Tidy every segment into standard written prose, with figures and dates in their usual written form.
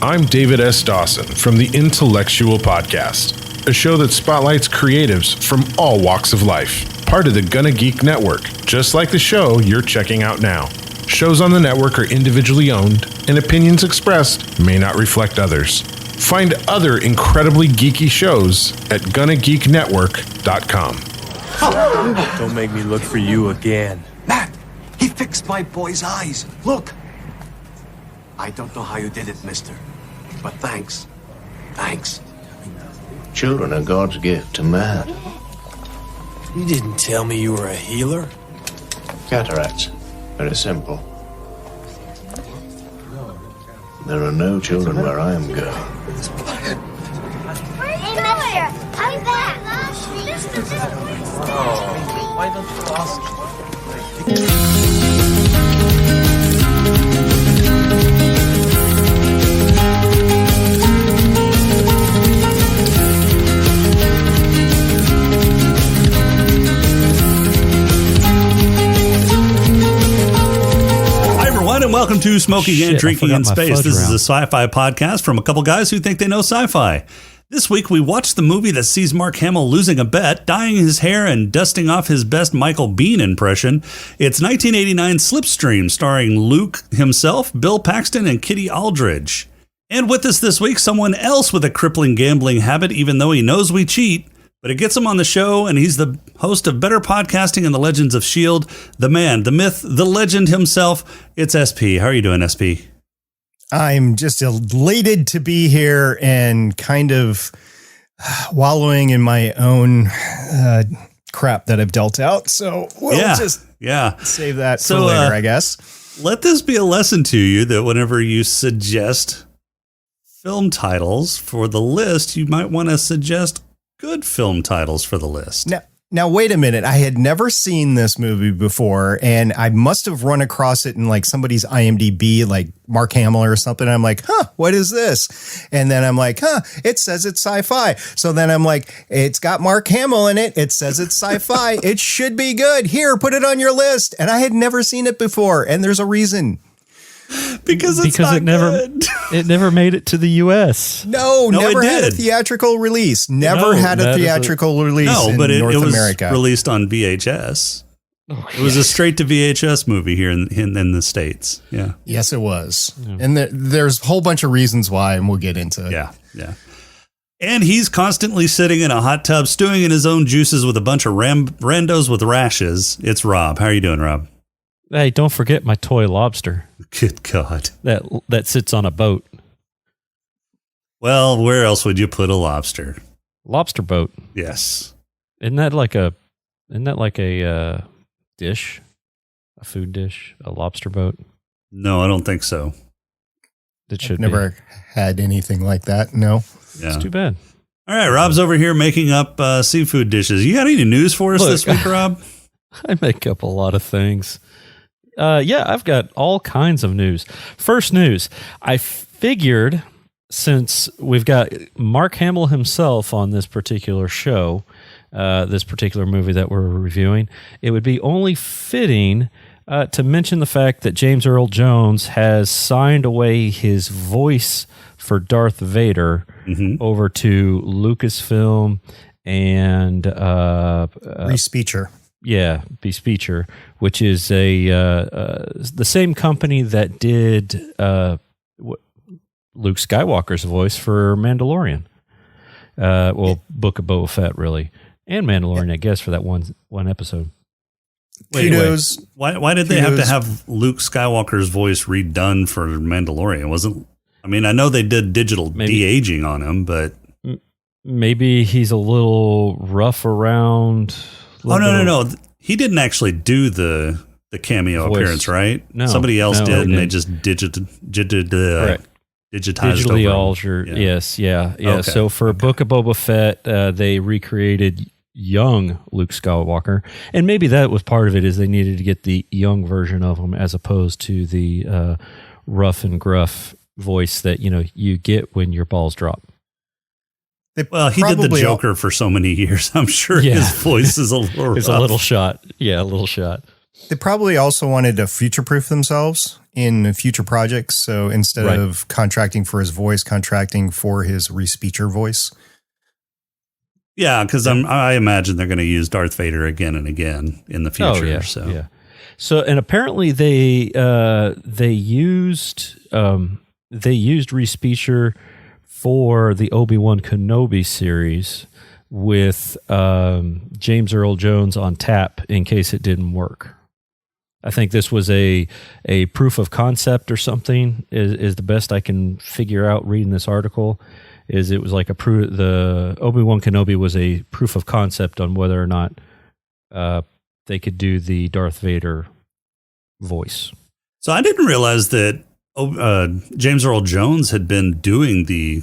I'm David S. Dawson from the Intellectual Podcast, a show that spotlights creatives from all walks of life, part of the Gonna Geek Network, just like the show you're checking out now. Shows on the network are individually owned, and opinions expressed may not reflect others. Find other incredibly geeky shows at GonnaGeekNetwork.com. Don't make me look for you again. Matt, he fixed my boy's eyes. Look. I don't know how you did it, mister, but thanks. Thanks. Children are God's gift to man. You didn't tell me you were a healer? Cataracts. Very simple. There are no children where I am going. Hey, mister, I'm back. Why don't you ask? And welcome to Smoking and Drinking in Space. This is a sci-fi podcast from a couple guys who think they know sci-fi. This week we watched the movie that sees Mark Hamill losing a bet, dyeing his hair, and dusting off his best Michael Biehn impression. It's 1989 Slipstream, starring Luke himself, Bill Paxton, and Kitty Aldridge. And with us this week, someone else with a crippling gambling habit, even though he knows we cheat. But it gets him on the show, and he's the host of Better Podcasting and the Legends of S.H.I.E.L.D., the man, the myth, the legend himself. It's SP. How are you doing, SP? I'm just elated to be here and kind of wallowing in my own crap that I've dealt out. So we'll just save that for later, I guess. Let this be a lesson to you that whenever you suggest film titles for the list, you might want to suggest good film titles for the list. Now, wait a minute. I had never seen this movie before, and I must have run across it in like somebody's IMDb, like Mark Hamill or something. I'm like, what is this? And then I'm like, it says it's sci-fi. So then I'm like, it's got Mark Hamill in it. It says it's sci-fi. It should be good. Here, put it on your list. And I had never seen it before, and there's a reason. Because it never made it to the U.S. No, never had a theatrical release. Never had a theatrical release in North America. Was released on VHS. It was a straight to VHS movie here in the States. Yeah. Yes, it was. Yeah. And there's a whole bunch of reasons why, and we'll get into it. Yeah. And he's constantly sitting in a hot tub, stewing in his own juices with a bunch of randos with rashes. It's Rob. How are you doing, Rob? Hey, don't forget my toy lobster. Good God. That sits on a boat. Well, where else would you put a lobster? Lobster boat. Yes. Isn't that like a dish? A food dish? A lobster boat? No, I don't think so. It should never had anything like that. No. Yeah. It's too bad. All right, Rob's over here making up seafood dishes. You got any news for us this week, Rob? I make up a lot of things. I've got all kinds of news. First news, I figured since we've got Mark Hamill himself on this particular show, this particular movie that we're reviewing, it would be only fitting to mention the fact that James Earl Jones has signed away his voice for Darth Vader over to Lucasfilm and Reese Beecher. Yeah, Bespeecher, which is the same company that did Luke Skywalker's voice for Mandalorian. Book of Boba Fett, really, and Mandalorian, I guess, for that one episode. Wait, why did they have to have Luke Skywalker's voice redone for Mandalorian? I know they did digital de-aging on him, but maybe he's a little rough around. Oh, no. He didn't actually do the cameo appearance, right? No. Somebody else did, and they just digitized digitally altered. Yeah. Yes, yeah. Okay. So for Book of Boba Fett, they recreated young Luke Skywalker, and maybe that was part of it, is they needed to get the young version of him as opposed to the rough and gruff voice that you get when your balls drop. Well, he did the Joker for so many years. I'm sure his voice is a little rough. It's a little shot. Yeah, a little shot. They probably also wanted to future-proof themselves in future projects. So instead of contracting for his voice, contracting for his re-speecher voice. Yeah, because I imagine they're going to use Darth Vader again and again in the future. Oh, yeah, so yeah. So, and apparently they used re-speecher for the Obi-Wan Kenobi series with James Earl Jones on tap in case it didn't work. I think this was a proof of concept or something is the best I can figure out reading this article. Is it was like the Obi-Wan Kenobi was a proof of concept on whether or not they could do the Darth Vader voice. So I didn't realize that James Earl Jones had been doing the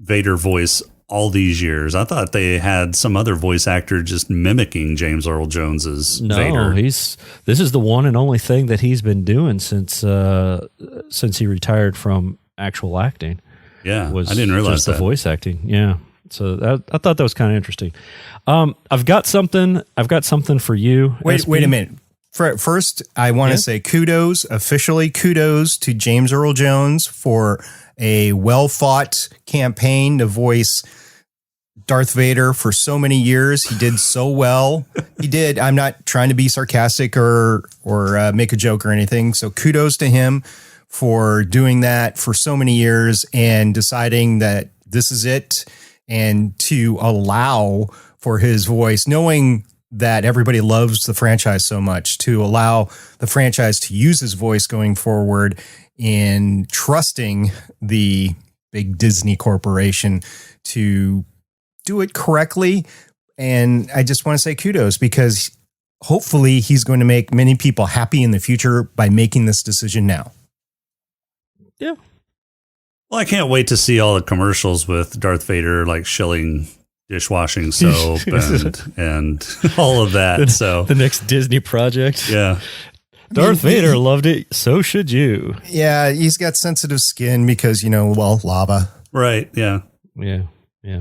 Vader voice all these years. I thought they had some other voice actor just mimicking James Earl Jones's Vader. This is the one and only thing that he's been doing since he retired from actual acting. Yeah, I didn't realize the voice acting. Yeah, so I thought that was kind of interesting. I've got something for you. Wait a minute. First, I want to say officially kudos to James Earl Jones for a well-fought campaign to voice Darth Vader for so many years. He did so well. He did. I'm not trying to be sarcastic or make a joke or anything. So kudos to him for doing that for so many years and deciding that this is it, and to allow for his voice, knowing that everybody loves the franchise so much, to allow the franchise to use his voice going forward, in trusting the big Disney corporation to do it correctly. And I just want to say kudos, because hopefully he's going to make many people happy in the future by making this decision now. Yeah. Well, I can't wait to see all the commercials with Darth Vader like shilling dishwashing soap and all of that. So the next Disney project. Yeah. Darth Vader loved it. So should you. Yeah. He's got sensitive skin because, lava. Right. Yeah. Yeah. Yeah.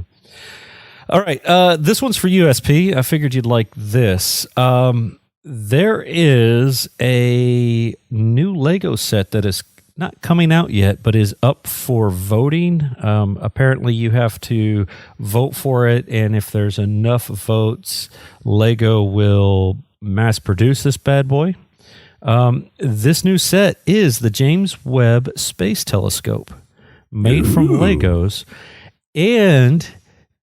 All right. This one's for USP. I figured you'd like this. There is a new Lego set that is not coming out yet, but is up for voting. Apparently you have to vote for it, and if there's enough votes, Lego will mass produce this bad boy. This new set is the James Webb Space Telescope, made from Legos, and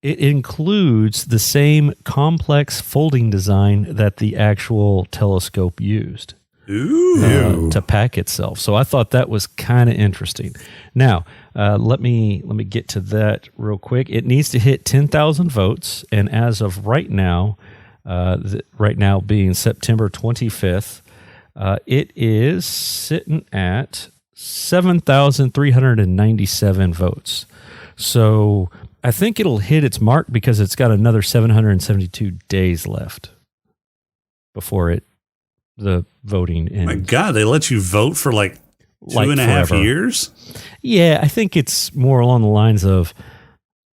it includes the same complex folding design that the actual telescope used. To pack itself. So I thought that was kind of interesting. Now, let me get to that real quick. It needs to hit 10,000 votes, and as of right now, being September 25th, it is sitting at 7,397 votes. So I think it'll hit its mark because it's got another 772 days left before the voting ends. My God, they let you vote for like 2.5 years? Yeah, I think it's more along the lines of,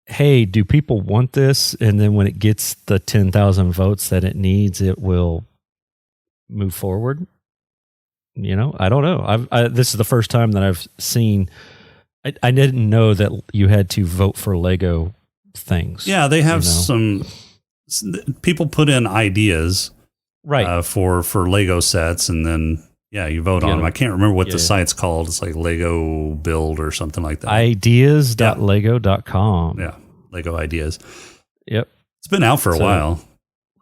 hey, do people want this? And then when it gets the 10,000 votes that it needs, it will move forward. I don't know. This is the first time that I've seen. I didn't know that you had to vote for Lego things. Yeah, they have some people put in ideas. Right. For Lego sets, and then you vote on them. I can't remember what the site's called. It's like Lego Build or something like that. Ideas.lego.com. Yeah, Lego Ideas. Yep. It's been out for a while.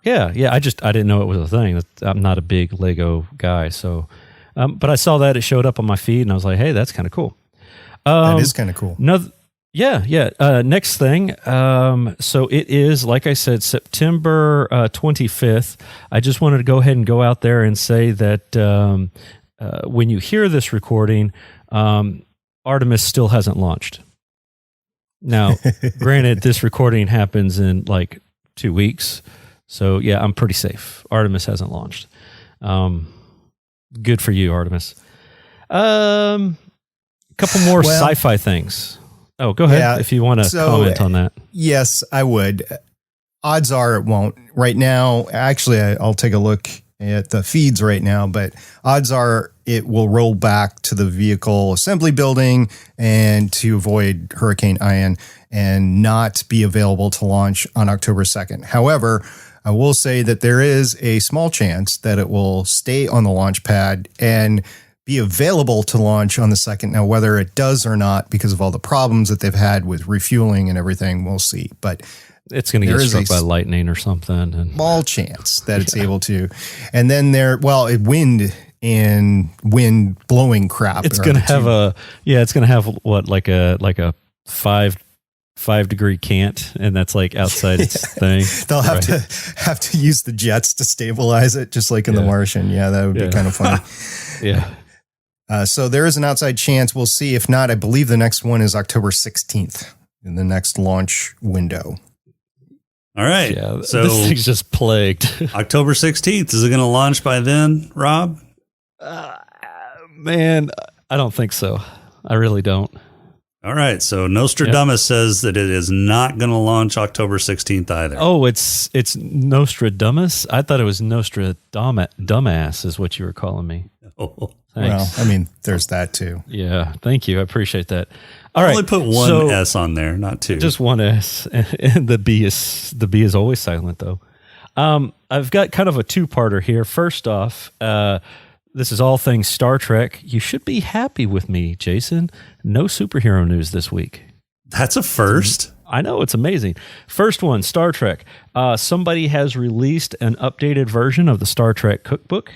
Yeah. I didn't know it was a thing. I'm not a big Lego guy, so but I saw that it showed up on my feed, and I was like, hey, that's kind of cool. That is kind of cool. Next thing. So it is, like I said, September 25th. I just wanted to go ahead and go out there and say that when you hear this recording, Artemis still hasn't launched. Now, granted, this recording happens in like 2 weeks. So, yeah, I'm pretty safe. Artemis hasn't launched. Good for you, Artemis. Couple more sci-fi things. Oh, go ahead if you want to comment on that. Yes, I would. Odds are it won't. Right now, actually, I'll take a look at the feeds right now, but odds are it will roll back to the vehicle assembly building and to avoid Hurricane Ian and not be available to launch on October 2nd. However, I will say that there is a small chance that it will stay on the launch pad and be available to launch on the 2nd. Now, whether it does or not, because of all the problems that they've had with refueling and everything, we'll see. But it's going to get struck by lightning or something. And small chance that it's able to. And then wind blowing crap. It's going to have it's going to have what, like a 5-degree cant, and that's like outside its thing. They'll have to use the jets to stabilize it, just like in The Martian. Yeah, that would be kind of funny. Yeah. So there is an outside chance. We'll see. If not, I believe the next one is October 16th in the next launch window. All right. Yeah, so this thing's just plagued. October 16th. Is it going to launch by then, Rob? Man, I don't think so. I really don't. All right. So Nostradamus says that it is not going to launch October 16th either. Oh, it's Nostradamus? I thought it was Dumbass is what you were calling me. Oh. Thanks. Well, I mean, there's that too. Yeah. Thank you. I appreciate that. All right. Only put one S on there, not two. Just one S. And the B is always silent though. I've got kind of a two-parter here. First off, this is all things Star Trek. You should be happy with me, Jason. No superhero news this week. That's a first. I know, it's amazing. First one, Star Trek. Somebody has released an updated version of the Star Trek cookbook.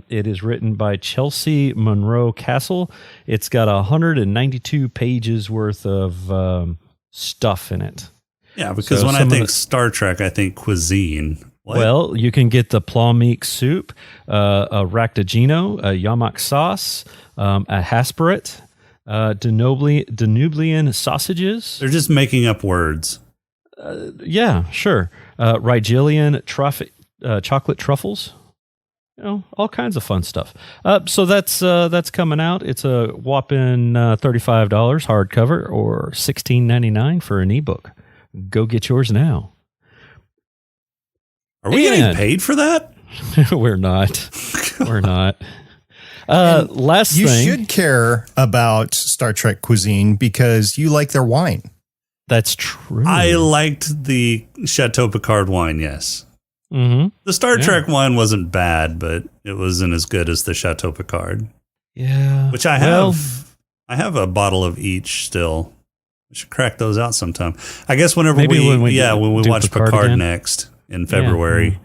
It is written by Chelsea Monroe Castle. It's got 192 pages worth of stuff in it. Yeah, because when I think Star Trek, I think cuisine. What? Well, you can get the plum-meek soup, a ractagino, a yamak sauce, a hasperit, Danublian sausages. They're just making up words. Yeah, sure. Rigelian chocolate truffles. You know, all kinds of fun stuff. So that's coming out. It's a whopping $35 hardcover or $16.99 for an ebook. Go get yours now. Are we getting paid for that? We're not. We're not. Last you thing. You should care about Star Trek cuisine because you like their wine. That's true. I liked the Chateau Picard wine, yes. Mm-hmm. The Star Trek wine wasn't bad, but it wasn't as good as the Chateau Picard. Yeah. Which I have. I have a bottle of each still. I should crack those out sometime. I guess when we watch Picard next in February,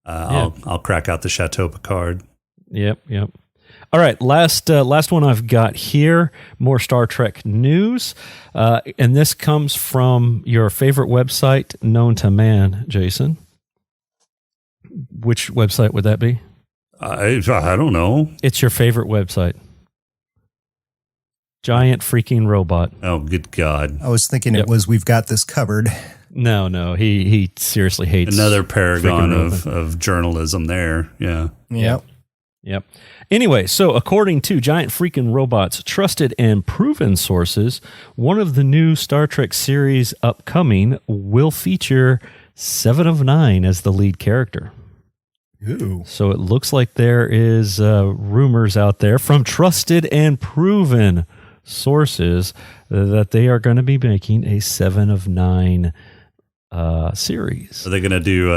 I'll crack out the Chateau Picard. Yep. All right, last one I've got here, more Star Trek news. And this comes from your favorite website known to man, Jason. Which website would that be? I don't know. It's your favorite website. Giant freaking robot. Oh, good God. I was thinking it was We've Got This Covered. No. He seriously hates another paragon of journalism there. Yeah. Yep. Anyway, so according to Giant Freaking Robot's trusted and proven sources, one of the new Star Trek series upcoming will feature 7 of 9 as the lead character. Ooh. So it looks like there is rumors out there from trusted and proven sources that they are going to be making a 7 of 9 series. Are they going to do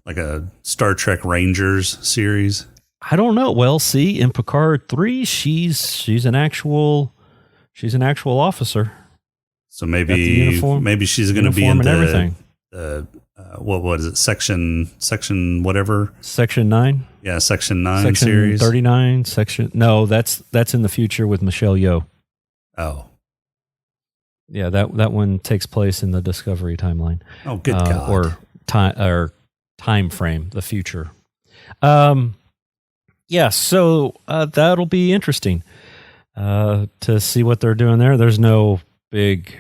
like a Star Trek Rangers series? I don't know. Well, see, in Picard 3, she's an actual officer. So maybe she's going to be in everything. What is it? Section whatever. Section 9. Yeah, Section 9 Section series. 39. No, that's in the future with Michelle Yeoh. Oh. Yeah, that one takes place in the Discovery timeline. Oh, good God. Or time frame, the future. Yeah, so that'll be interesting to see what they're doing there. There's no big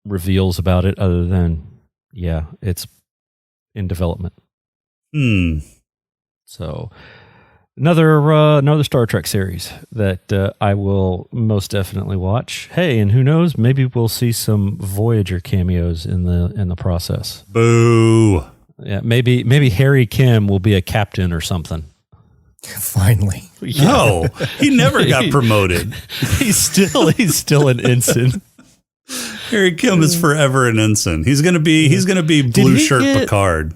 reveals about it other than, it's in development. So another Star Trek series that I will most definitely watch. Hey, and who knows? Maybe we'll see some Voyager cameos in the process. Boo. Yeah, maybe Harry Kim will be a captain or something. Finally. Yeah. No, he never got promoted. He's still an ensign. Harry Kim is forever an ensign. He's gonna be blue shirt Picard.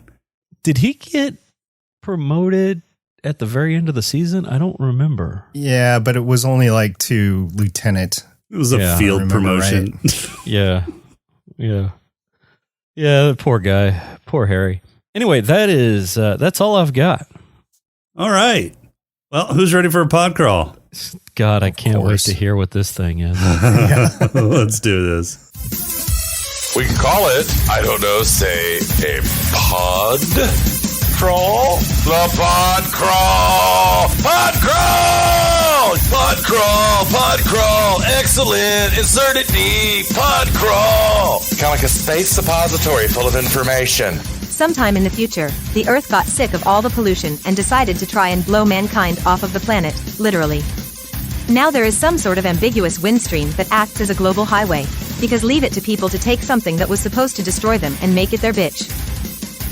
Did he get promoted at the very end of the season? I don't remember. Yeah, but it was only like to lieutenant. It was a field promotion. Right. Yeah. Poor guy, poor Harry. Anyway, that's all I've got. All right. Well, who's ready for a pod crawl? God, I can't wait to hear what this thing is. Let's do this. We can call it, I don't know, say a pod crawl? The pod crawl! Pod crawl! Pod crawl! Pod crawl! Excellent! Insert it deep! Pod crawl! Kind of like a space suppository full of information. Sometime in the future, the Earth got sick of all the pollution and decided to try and blow mankind off of the planet, literally. Now there is some sort of ambiguous wind stream that acts as a global highway, because leave it to people to take something that was supposed to destroy them and make it their bitch.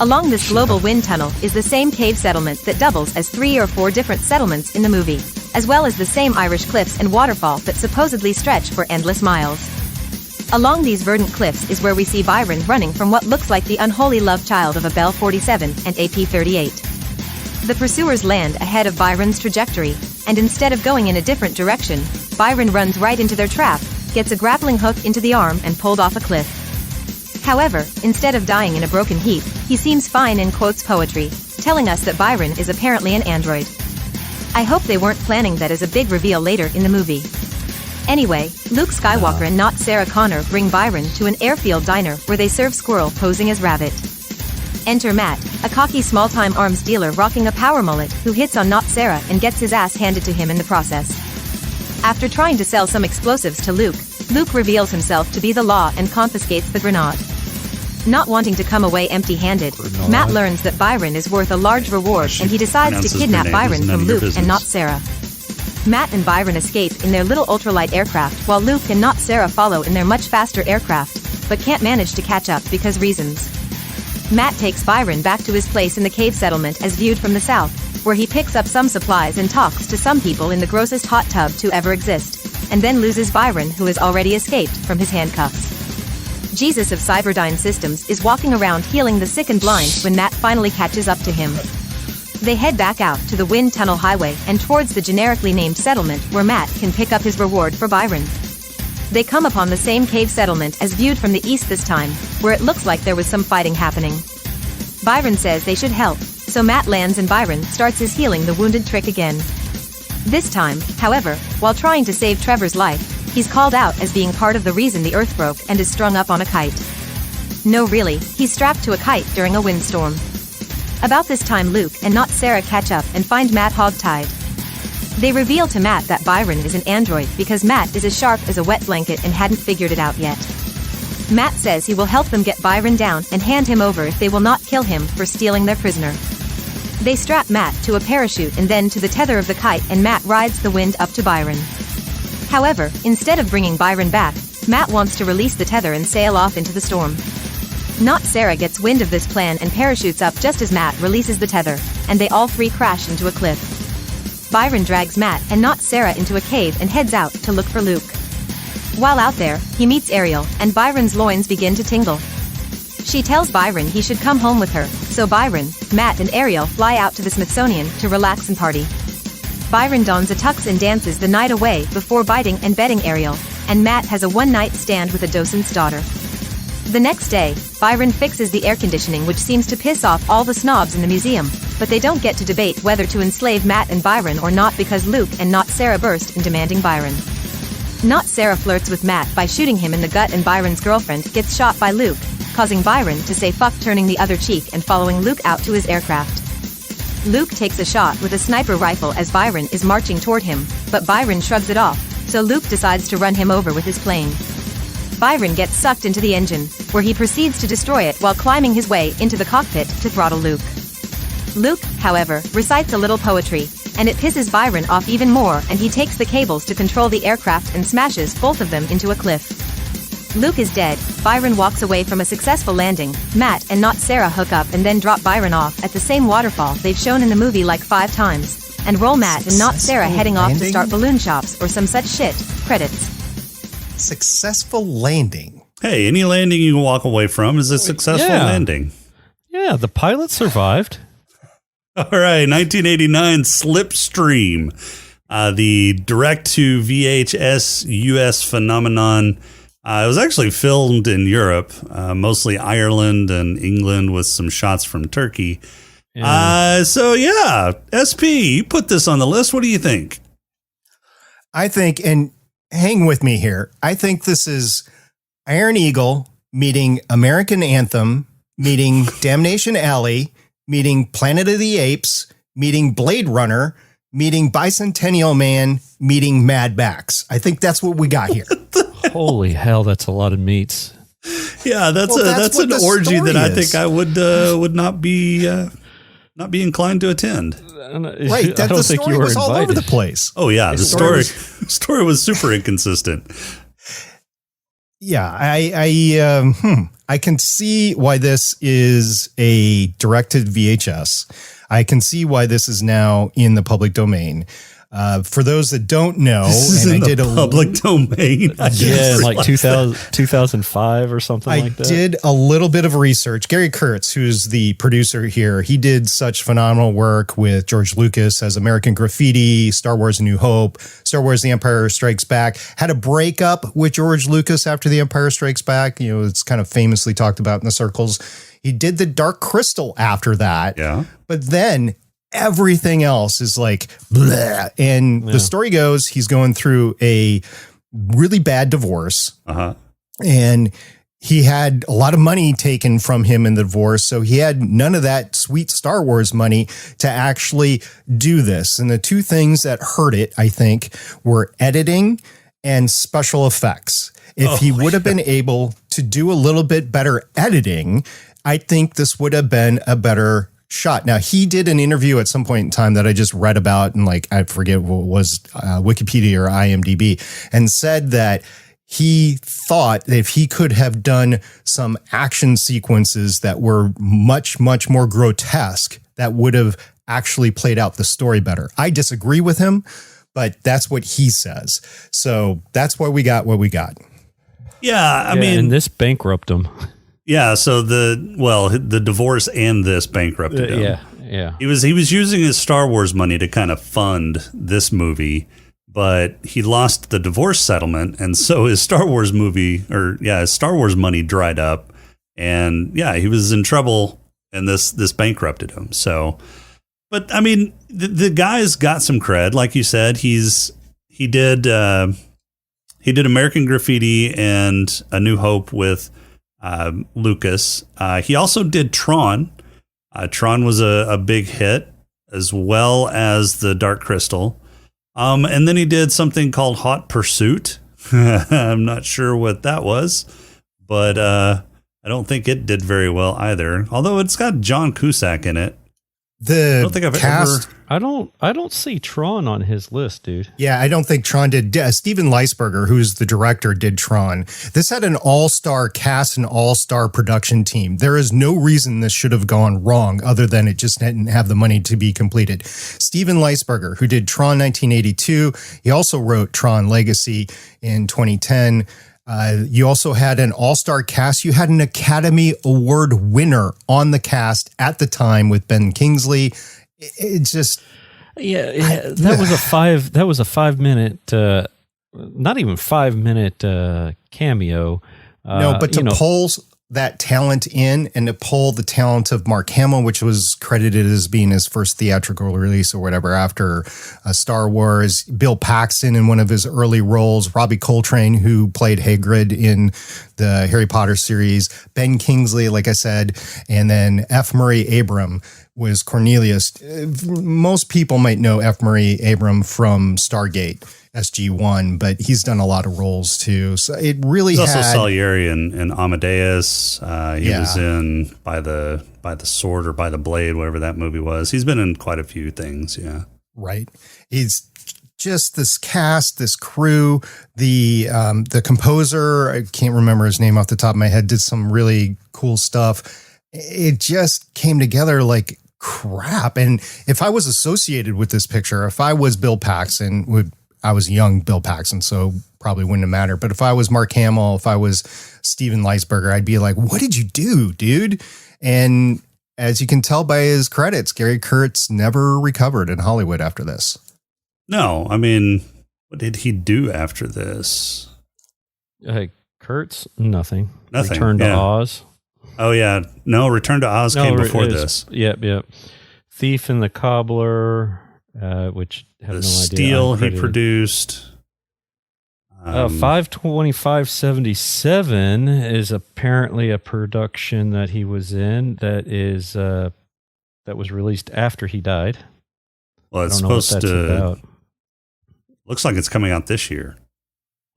Along this global wind tunnel is the same cave settlement that doubles as 3 or 4 different settlements in the movie, as well as the same Irish cliffs and waterfall that supposedly stretch for endless miles. Along these verdant cliffs is where we see Byron running from what looks like the unholy love child of a Bell 47 and AP-38. The pursuers land ahead of Byron's trajectory, and instead of going in a different direction, Byron runs right into their trap, gets a grappling hook into the arm and pulled off a cliff. However, instead of dying in a broken heap, he seems fine and quotes poetry, telling us that Byron is apparently an android. I hope they weren't planning that as a big reveal later in the movie. Anyway, Luke Skywalker and not Sarah Connor bring Byron to an airfield diner where they serve Squirrel posing as Rabbit. Enter Matt, a cocky small-time arms dealer rocking a power mullet who hits on not Sarah and gets his ass handed to him in the process. After trying to sell some explosives to Luke, Luke reveals himself to be the law and confiscates the grenade. Not wanting to come away empty-handed, Matt learns that Byron is worth a large reward and he decides to kidnap Byron from Luke and not Sarah. Matt and Byron escape in their little ultralight aircraft while Luke and not Sarah follow in their much faster aircraft, but can't manage to catch up because reasons. Matt takes Byron back to his place in the cave settlement as viewed from the south, where he picks up some supplies and talks to some people in the grossest hot tub to ever exist, and then loses Byron, who has already escaped from his handcuffs. Jesus of Cyberdyne Systems is walking around healing the sick and blind when Matt finally catches up to him. They head back out to the wind tunnel highway and towards the generically named settlement where Matt can pick up his reward for Byron. They come upon the same cave settlement as viewed from the east this time, where it looks like there was some fighting happening. Byron says they should help, so Matt lands and Byron starts his healing the wounded trick again. This time, however, while trying to save Trevor's life, he's called out as being part of the reason the Earth broke and is strung up on a kite. No, really, he's strapped to a kite during a windstorm. About this time Luke and not Sarah catch up and find Matt hogtied. They reveal to Matt that Byron is an android because Matt is as sharp as a wet blanket and hadn't figured it out yet. Matt says he will help them get Byron down and hand him over if they will not kill him for stealing their prisoner. They strap Matt to a parachute and then to the tether of the kite and Matt rides the wind up to Byron. However, instead of bringing Byron back, Matt wants to release the tether and sail off into the storm. Not Sarah gets wind of this plan and parachutes up just as Matt releases the tether, and they all three crash into a cliff. Byron drags Matt and not Sarah into a cave and heads out to look for Luke. While out there, he meets Ariel, and Byron's loins begin to tingle. She tells Byron he should come home with her, so Byron, Matt and Ariel fly out to the Smithsonian to relax and party. Byron dons a tux and dances the night away before biting and bedding Ariel, and Matt has a one-night stand with a docent's daughter. The next day, Byron fixes the air conditioning which seems to piss off all the snobs in the museum, but they don't get to debate whether to enslave Matt and Byron or not because Luke and not Sarah burst in demanding Byron. Not Sarah flirts with Matt by shooting him in the gut and Byron's girlfriend gets shot by Luke, causing Byron to say fuck, turning the other cheek and following Luke out to his aircraft. Luke takes a shot with a sniper rifle as Byron is marching toward him, but Byron shrugs it off, so Luke decides to run him over with his plane. Byron gets sucked into the engine, where he proceeds to destroy it while climbing his way into the cockpit to throttle Luke. Luke, however, recites a little poetry, and it pisses Byron off even more and he takes the cables to control the aircraft and smashes both of them into a cliff. Luke is dead, Byron walks away from a successful landing, Matt and not Sarah hook up and then drop Byron off at the same waterfall they've shown in the movie like 5 times, and roll Matt and not Sarah heading off to start balloon shops or some such shit. Credits. Successful landing. Hey, any landing you can walk away from is a successful landing. Yeah, the pilot survived. All right, 1989 Slipstream, the direct-to-VHS U.S. phenomenon. It was actually filmed in Europe, mostly Ireland and England with some shots from Turkey. So, SP, you put this on the list. What do you think? I think, and hang with me here, I think this is Iron Eagle meeting American Anthem, meeting Damnation Alley, meeting Planet of the Apes, meeting Blade Runner, meeting Bicentennial Man, meeting Mad Max. I think that's what we got here. Holy hell, that's a lot of meats. Yeah, that's an orgy that I think I would not be inclined to attend. Right, that the story was all over the place. Oh yeah, the story was super inconsistent. Yeah, I can see why this is a directed VHS. I can see why this is now in the public domain. For those that don't know, and I did a public domain. Like 2005 or something like that. I did a little bit of research. Gary Kurtz, who's the producer here, he did such phenomenal work with George Lucas as American Graffiti, Star Wars: A New Hope, Star Wars: The Empire Strikes Back. Had a breakup with George Lucas after The Empire Strikes Back. You know, it's kind of famously talked about in the circles. He did The Dark Crystal after that. Yeah. But then everything else is like bleh. And the story goes, he's going through a really bad divorce. And he had a lot of money taken from him in the divorce. So he had none of that sweet Star Wars money to actually do this. And the two things that hurt it, I think, were editing and special effects. If he would have been able to do a little bit better editing, I think this would have been a better shot. Now, he did an interview at some point in time that I just read about, and like, I forget what it was, Wikipedia or IMDb, and said that he thought that if he could have done some action sequences that were much, much more grotesque, that would have actually played out the story better. I disagree with him, but that's what he says. So that's why we got what we got. Yeah, I mean, and this bankrupted him. Yeah, so the divorce and this bankrupted him. Yeah. He was using his Star Wars money to kind of fund this movie, but he lost the divorce settlement, and so his Star Wars money dried up, and he was in trouble, and this bankrupted him. So, but I mean, the guy's got some cred, like you said. He did American Graffiti and A New Hope with Lucas. He also did Tron. Tron was a big hit, as well as The Dark Crystal. And then he did something called Hot Pursuit. I'm not sure what that was, but I don't think it did very well either. Although it's got John Cusack in it. I don't think I've ever. I don't see Tron on his list, dude. Yeah, I don't think Tron did. Steven Leisberger, who's the director, did Tron. This had an all-star cast and all-star production team. There is no reason this should have gone wrong other than it just didn't have the money to be completed. Steven Leisberger, who did Tron 1982. He also wrote Tron Legacy in 2010. You also had an all-star cast. You had an Academy Award winner on the cast at the time with Ben Kingsley. It's just, that was a 5 minute, not even 5 minute cameo. No, but to pull that talent in and to pull the talent of Mark Hamill, which was credited as being his first theatrical release or whatever after Star Wars, Bill Paxton in one of his early roles, Robbie Coltrane, who played Hagrid in the Harry Potter series, Ben Kingsley, like I said, and then F. Murray Abram was Cornelius. Most people might know F. Murray Abram from Stargate, SG-1, but he's done a lot of roles too. So it really He's also Salieri in Amadeus. He was in by the Sword or by the Blade, whatever that movie was. He's been in quite a few things. Yeah. Right. He's just this cast, this crew, the composer, I can't remember his name off the top of my head, did some really cool stuff. It just came together like crap. And if I was associated with this picture, if I was Bill Paxton, I was young Bill Paxton, so probably wouldn't have mattered. But if I was Mark Hamill, if I was Steven Leisberger, I'd be like, what did you do, dude? And as you can tell by his credits, Gary Kurtz never recovered in Hollywood after this. No, I mean, what did he do after this? Kurtz? Nothing. Nothing. Return to Oz. Oh, yeah. No, Return to Oz came before this. Yep. Thief and the Cobbler, which have no idea. Steel he produced. 5/25/77 is apparently a production that he was in that was released after he died. Well, it's supposed to. About. Looks like it's coming out this year.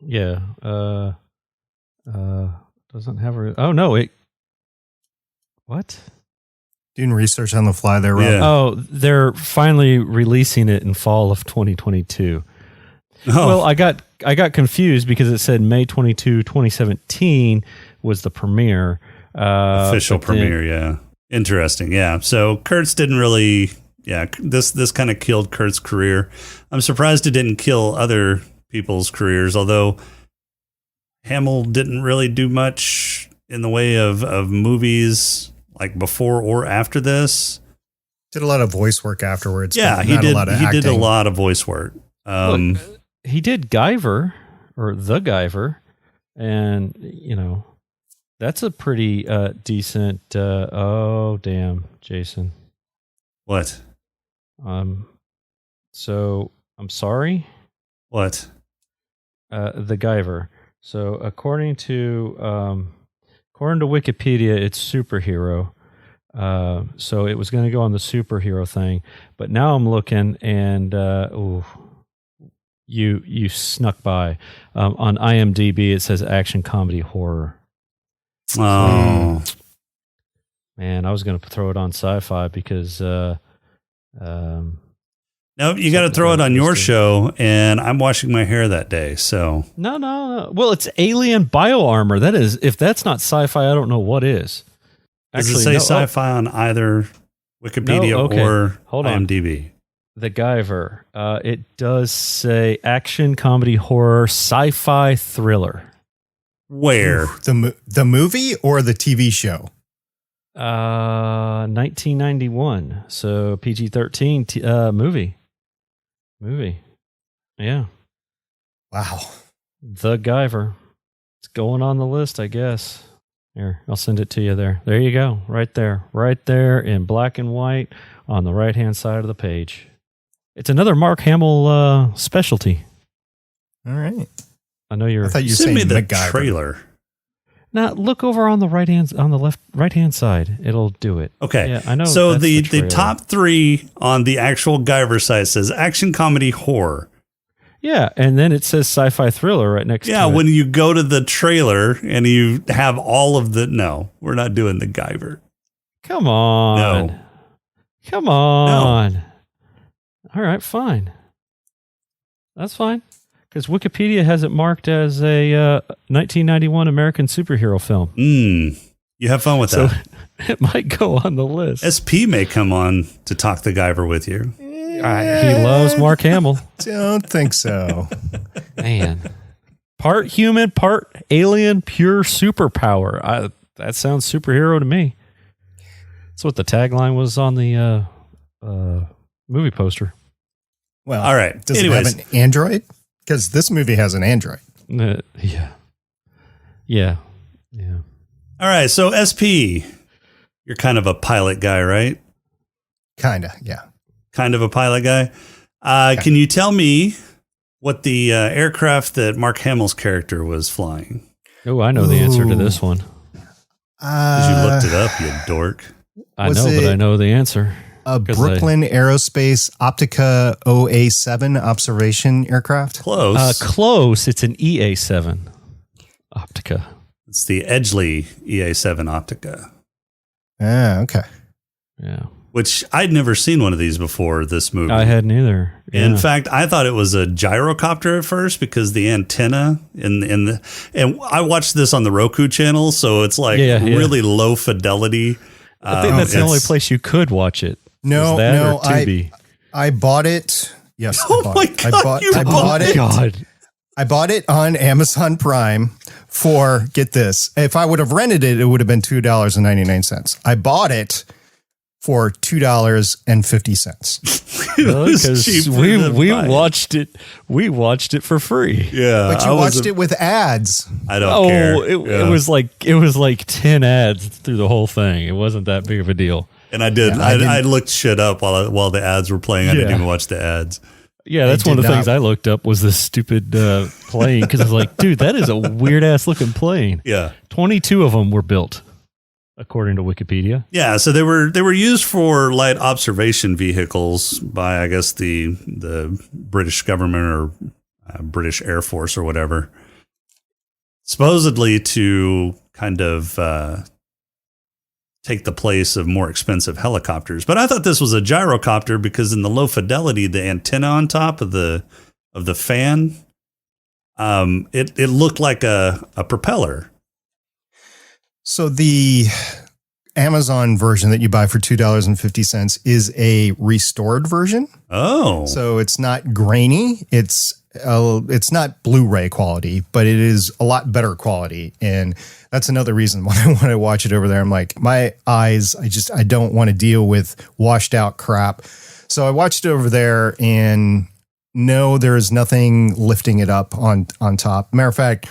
Yeah. Doesn't have a. Oh no! What? Doing research on the fly there, Rob. Yeah. Oh, they're finally releasing it in fall of 2022. Oh. Well, I got confused because it said May 22, 2017 was the premiere. Official premiere, yeah. Interesting, yeah. So Kurtz didn't really, this kind of killed Kurtz's career. I'm surprised it didn't kill other people's careers, although Hamill didn't really do much in the way of movies like before or after this. Did a lot of voice work afterwards. Yeah, he did. He did a lot of voice work. Look, he did Guyver or The Guyver, and that's a pretty decent. Oh damn, Jason. What? So I'm sorry. What? The Guyver. So according to Wikipedia, it's superhero. So it was going to go on the superhero thing, but now I'm looking and you snuck by. On IMDb, it says action, comedy, horror. Oh man, I was going to throw it on sci-fi because no, you got to throw it on your show, and I'm washing my hair that day. So no. Well, it's alien bioarmor. That is, if that's not sci-fi, I don't know what is. Actually, does it say sci-fi on either Wikipedia or IMDb? The Guyver. It does say action, comedy, horror, sci-fi, thriller. Where? The movie or the TV show? 1991. So PG-13 movie. Yeah. Wow. The Guyver. It's going on the list, I guess. Here, I'll send it to you there. There you go. Right there in black and white on the right-hand side of the page. It's another Mark Hamill specialty. All right. I know you're. I thought you sent me the MacGyver. trailer. Now look over on the right-hand side. It'll do it. Okay. Yeah, I know. So the top 3 on the actual Guyver site says action, comedy, horror. Yeah, and then it says sci-fi thriller right next to it. Yeah, when you go to the trailer and you have all of the... No, we're not doing the Guyver. Come on. No. Come on. No. All right, fine. That's fine. Because Wikipedia has it marked as a 1991 American superhero film. You have fun with that. So it might go on the list. SP may come on to talk the Guyver with you. He loves Mark Hamill. Don't think so. Man. Part human, part alien, pure superpower. That sounds superhero to me. That's what the tagline was on the movie poster. Well, all right. Does it have an Android? Because this movie has an Android. Yeah. All right. So SP, you're kind of a pilot guy, right? Kind of, yeah. Kind of a pilot guy. Can you tell me what the aircraft that Mark Hamill's character was flying? Oh, I know the answer to this one. Because you looked it up, you dork. I know, but I know the answer. A Brooklyn Aerospace Optica OA7 observation aircraft? Close. Close. It's an EA7 Optica. It's the Edgley EA7 Optica. Ah, okay. Yeah. which I'd never seen one of these before this movie. I hadn't either. Yeah. In fact, I thought it was a gyrocopter at first because the antenna and I watched this on the Roku channel, so it's like really low fidelity. I think that's the only place you could watch it. No, I bought it. Yes. Oh my God. I bought it. God. I bought it on Amazon Prime for, get this, if I would have rented it, it would have been $2.99. I bought it for $2.50. Because we watched it for free. Yeah, but you watched it with ads. I don't care. It was like 10 ads through the whole thing. It wasn't that big of a deal. And I did. I looked shit up while the ads were playing. I didn't even watch the ads. Yeah, that's one of the things I looked up was this stupid plane because I was like, dude, that is a weird ass looking plane. Yeah, 22 of them were built, according to Wikipedia. Yeah, so they were used for light observation vehicles by, I guess, the British government or British Air Force or whatever, supposedly to kind of take the place of more expensive helicopters. But I thought this was a gyrocopter because in the low fidelity, the antenna on top of the fan, it looked like a propeller. So the Amazon version that you buy for $2.50 is a restored version. Oh, so it's not grainy. It's not Blu-ray quality, but it is a lot better quality. And that's another reason why when I watch it over there, I'm like, my eyes, I don't want to deal with washed out crap. So I watched it over there and no, there is nothing lifting it up on top. Matter of fact,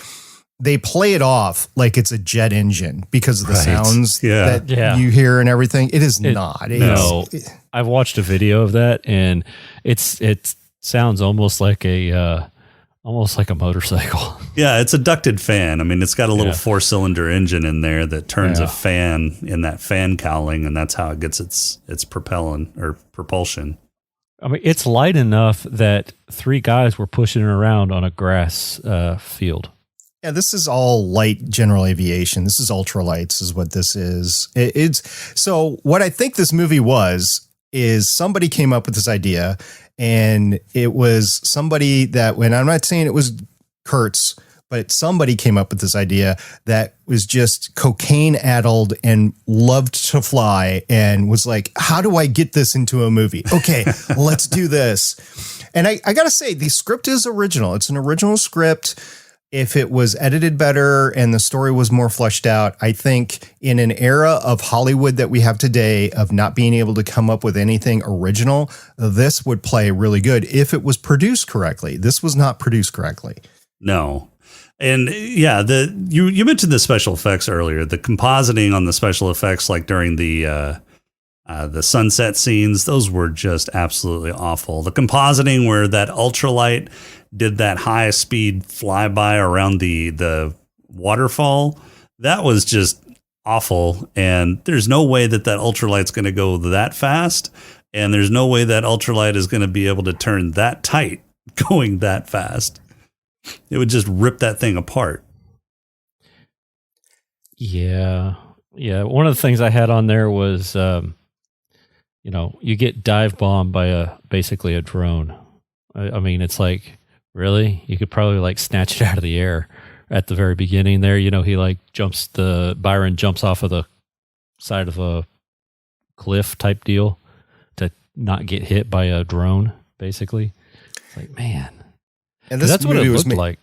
they play it off like it's a jet engine because of the sounds that you hear and everything. It is not. I've watched a video of that and it sounds almost like a motorcycle. Yeah, it's a ducted fan. I mean, it's got a little 4-cylinder engine in there that turns a fan in that fan cowling, and that's how it gets its propulsion. I mean, it's light enough that 3 guys were pushing it around on a grass field. Yeah, this is all light general aviation. This is ultralights is what this is. So what I think this movie is somebody came up with this idea, and it was somebody that, when I'm not saying it was Kurtz, but somebody came up with this idea that was just cocaine addled and loved to fly and was like, how do I get this into a movie? Okay, let's do this. And I got to say, the script is original. It's an original script. If it was edited better and the story was more fleshed out, I think in an era of Hollywood that we have today of not being able to come up with anything original, this would play really good if it was produced correctly. This was not produced correctly. No. And yeah, you mentioned the special effects earlier, the compositing on the special effects, like during the sunset scenes, those were just absolutely awful. The compositing where that ultralight did that high speed flyby around the waterfall, that was just awful. And there's no way that ultralight's going to go that fast. And there's no way that ultralight is going to be able to turn that tight going that fast. It would just rip that thing apart. Yeah. Yeah. One of the things I had on there was, you get dive bombed by basically a drone. I mean, it's like, really? You could probably like snatch it out of the air at the very beginning there. He like Byron jumps off of the side of a cliff type deal to not get hit by a drone, basically. It's like, man. And that's what it looked like.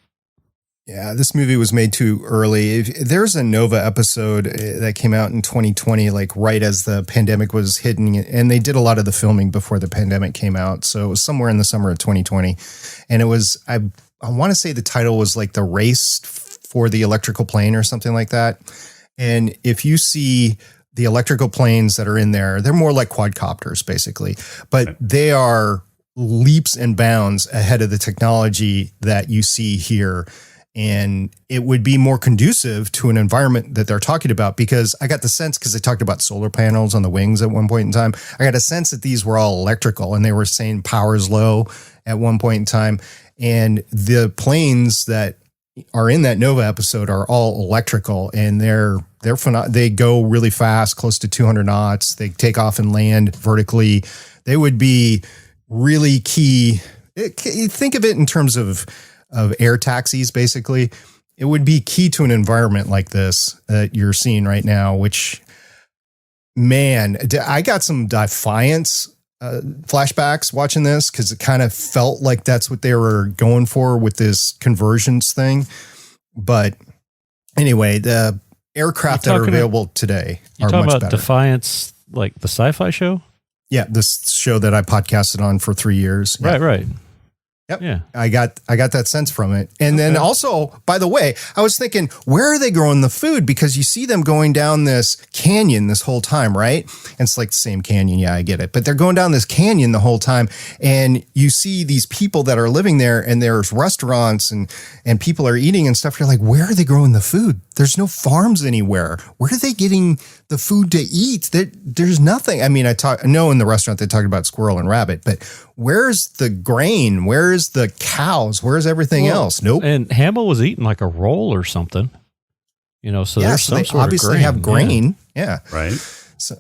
Yeah, this movie was made too early. There's a Nova episode that came out in 2020, like right as the pandemic was hitting, and they did a lot of the filming before the pandemic came out. So it was somewhere in the summer of 2020. And it was, I want to say the title was like The Race for the Electrical Plane or something like that. And if you see the electrical planes that are in there, they're more like quadcopters basically, but they are leaps and bounds ahead of the technology that you see here. And it would be more conducive to an environment that they're talking about, because I got the sense, because they talked about solar panels on the wings at one point in time, I got a sense that these were all electrical, and they were saying power's low at one point in time. And the planes that, are in that Nova episode are all electrical, and they go really fast, close to 200 knots. They take off and land vertically. They would be really key. Think of it in terms of air taxis, basically. It would be key to an environment like this that you're seeing right now, which, man, I got some Defiance flashbacks watching this, because it kind of felt like that's what they were going for with this conversions thing. But anyway, the aircraft that are available today are much better. Defiance, like the sci-fi show? Yeah, this show that I podcasted on for 3 years. Yeah. Right. Yep. Yeah. I got that sense from it. And then also, by the way, I was thinking, where are they growing the food? Because you see them going down this canyon this whole time, right? And it's like the same canyon. Yeah, I get it. But they're going down this canyon the whole time. And you see these people that are living there, and there's restaurants and people are eating and stuff. You're like, where are they growing the food? There's no farms anywhere. Where are they getting the food to eat? There's nothing. I mean, I know in the restaurant they talked about squirrel and rabbit, but where's the grain? Where's the cows? Where's everything else? Nope. And Hamill was eating like a roll or something, so there's some sort obviously of grain. have grain. Yeah. Right. So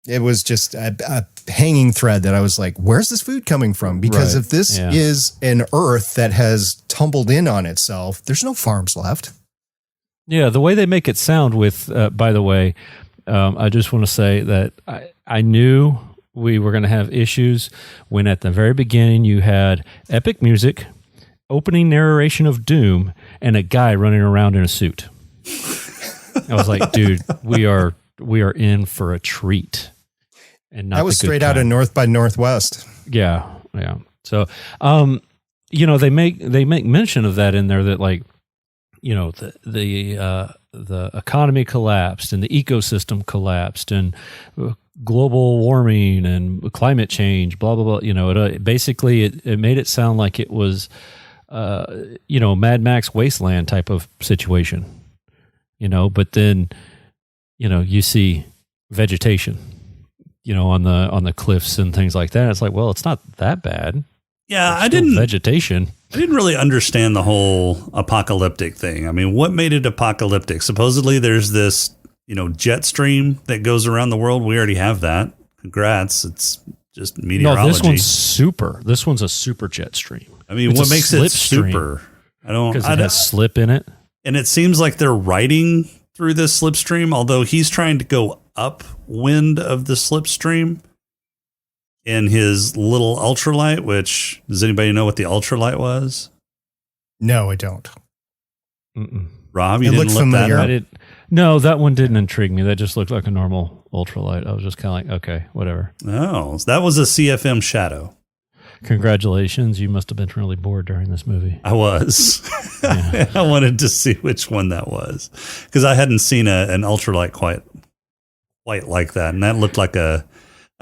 it was just a hanging thread that I was like, where's this food coming from? Because if this is an earth that has tumbled in on itself, there's no farms left. Yeah. The way they make it sound with, by the way, I just want to say that I knew we were going to have issues when at the very beginning you had epic music, opening narration of Doom, and a guy running around in a suit. I was like, dude, we are in for a treat. And not that was straight out of North by Northwest. Yeah. So, they make mention of that in there, that like, the economy collapsed and the ecosystem collapsed and global warming and climate change, blah, blah, blah. It basically made it sound like it was, Mad Max Wasteland type of situation, but then, you see vegetation, on the cliffs and things like that. It's like, well, it's not that bad. Yeah, vegetation. I didn't really understand the whole apocalyptic thing. I mean, what made it apocalyptic? Supposedly there's this, jet stream that goes around the world. We already have that. Congrats. It's just meteorology. No, this one's super. This one's a super jet stream. I mean, what makes it super? Because it has slip in it. And it seems like they're riding through this slipstream, although he's trying to go upwind of the slipstream in his little ultralight, which, does anybody know what the ultralight was? No, I don't. Rob, you didn't look that up? No, that one didn't intrigue me. That just looked like a normal ultralight. I was just kind of like, okay, whatever. Oh, so that was a CFM Shadow. Congratulations. You must have been really bored during this movie. I was. Yeah. I wanted to see which one that was, because I hadn't seen an ultralight quite like that. And that looked like a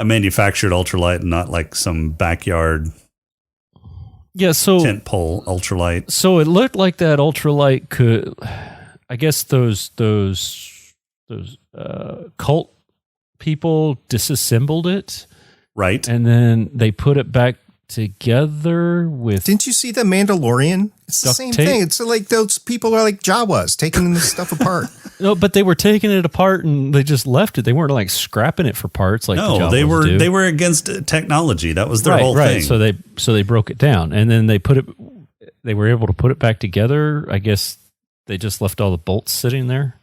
manufactured ultralight and not like some backyard tent pole ultralight. So it looked like that ultralight could, I guess those cult people disassembled it. Right. And then they put it back together with... Didn't you see The Mandalorian? It's the same thing. It's like those people are like Jawas taking this stuff apart. No, but they were taking it apart and they just left it. They weren't like scrapping it for parts like the Jawas they were against technology. That was their whole thing. So they broke it down, and then they were able to put it back together. I guess they just left all the bolts sitting there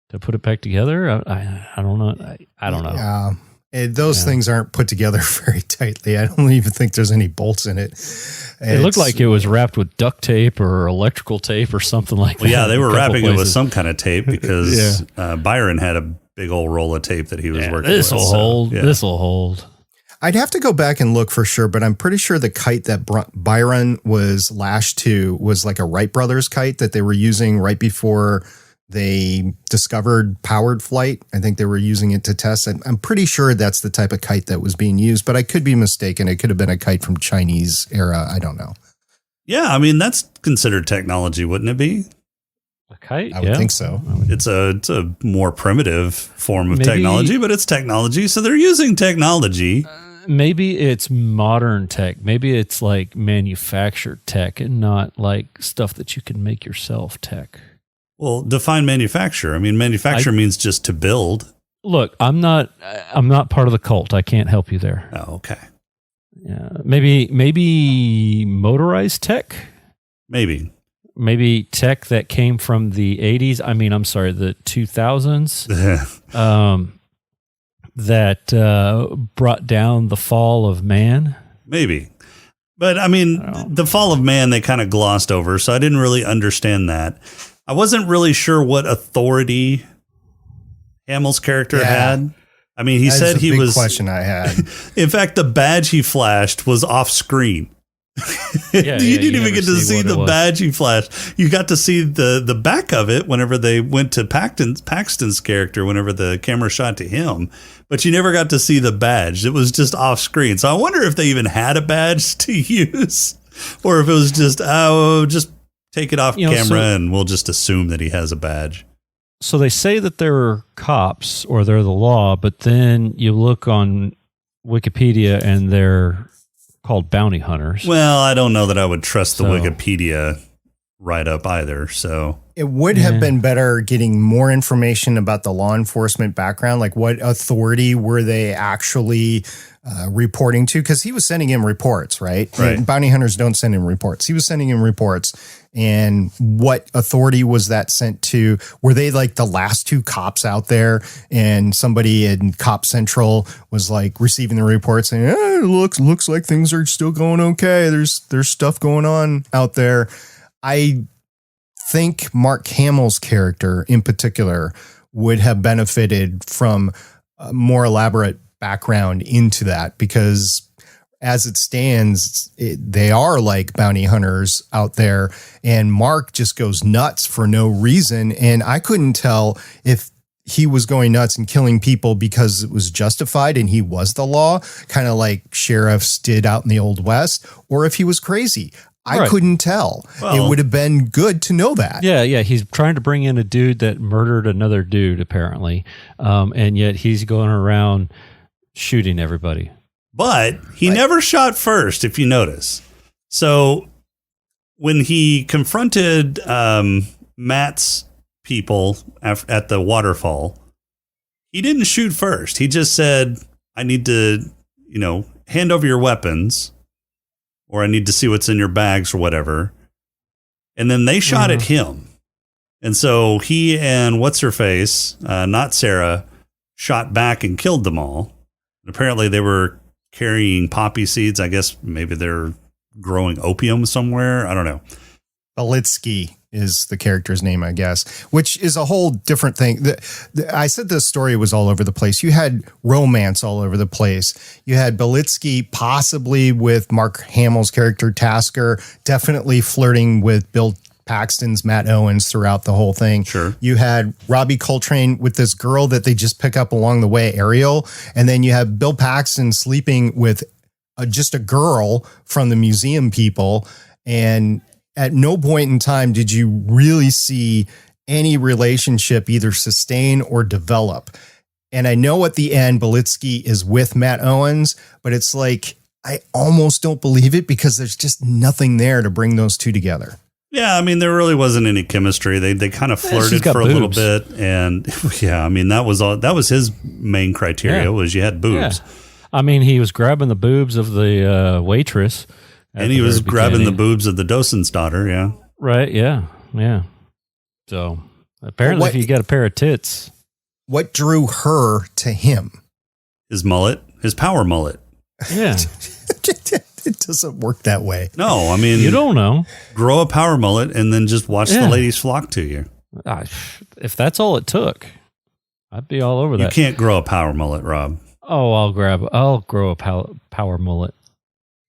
to put it back together. I don't know. I don't know. Yeah. Those things aren't put together very tightly. I don't even think there's any bolts in it. It looked like it was wrapped with duct tape or electrical tape or something like that. Well, yeah, they were wrapping it with some kind of tape because Byron had a big old roll of tape that he was working with. This will hold. I'd have to go back and look for sure, but I'm pretty sure the kite that Byron was lashed to was like a Wright Brothers kite that they were using right before they discovered powered flight. I think they were using it to test. I'm pretty sure that's the type of kite that was being used, but I could be mistaken. It could have been a kite from Chinese era. I don't know. Yeah, I mean, that's considered technology, wouldn't it be? A kite? I would think so. It's a more primitive form of technology, but it's technology. So they're using technology maybe it's modern tech. Maybe it's like manufactured tech and not like stuff that you can make yourself tech. Well, define manufacture. I mean, manufacture means just to build. Look, I'm not part of the cult. I can't help you there. Oh, okay. Yeah, maybe motorized tech. Maybe tech that came from the 80s. I mean, I'm sorry, the 2000s. That brought down the fall of man. Maybe. But I mean, the fall of man, they kind of glossed over. So I didn't really understand that. I wasn't really sure what authority Hamill's character had. I mean, he said he was. Question I had. In fact, the badge he flashed was off screen. You didn't even get to see the badge he flashed. You got to see the back of it whenever they went to Paxton's character, whenever the camera shot to him. But you never got to see the badge. It was just off screen. So I wonder if they even had a badge to use, or if it was just just take it off camera and we'll just assume that he has a badge. So they say that they're cops or they're the law, but then you look on Wikipedia and they're called bounty hunters. Well, I don't know that I would trust the Wikipedia write-up either. So it would have been better getting more information about the law enforcement background, like what authority were they actually reporting to? Because he was sending him reports, right? Bounty hunters don't send him reports. He was sending him reports. And what authority was that sent to? Were they like the last two cops out there, and somebody in Cop Central was like receiving the report saying, it looks like things are still going okay. There's stuff going on out there. I think Mark Hamill's character in particular would have benefited from a more elaborate background into that, because as it stands, they are like bounty hunters out there, and Mark just goes nuts for no reason. And I couldn't tell if he was going nuts and killing people because it was justified and he was the law, kind of like sheriffs did out in the Old West, or if he was crazy. I couldn't tell. Well, it would have been good to know that. Yeah. He's trying to bring in a dude that murdered another dude, apparently. And yet he's going around shooting everybody. But he never shot first, if you notice. So when he confronted Matt's people at the waterfall, he didn't shoot first. He just said, I need to, hand over your weapons, or I need to see what's in your bags or whatever. And then they shot at him. And so he and what's-her-face, not Sarah, shot back and killed them all. And apparently they were carrying poppy seeds. I guess maybe they're growing opium somewhere. I don't know. Belitsky is the character's name, I guess, which is a whole different thing. I said the story was all over the place. You had romance all over the place. You had Belitsky possibly with Mark Hamill's character Tasker, definitely flirting with Bill Paxton's Matt Owens throughout the whole thing. Sure. You had Robbie Coltrane with this girl that they just pick up along the way, Ariel. And then you have Bill Paxton sleeping with just a girl from the museum people. And at no point in time did you really see any relationship either sustain or develop. And I know at the end, Belitsky is with Matt Owens, but it's like, I almost don't believe it because there's just nothing there to bring those two together. Yeah, I mean, there really wasn't any chemistry. They kind of flirted for a little bit, and I mean, that was his main criteria was you had boobs. Yeah. I mean, he was grabbing the boobs of the waitress, and he was grabbing the boobs of the docent's daughter. Yeah, right. Yeah. So apparently, if you got a pair of tits, what drew her to him? His mullet, his power mullet. Yeah. It doesn't work that way. No, I mean, you don't know. Grow a power mullet and then just watch the ladies flock to you. If that's all it took, I'd be all over that. You can't grow a power mullet, Rob. Oh, I'll grow a power mullet.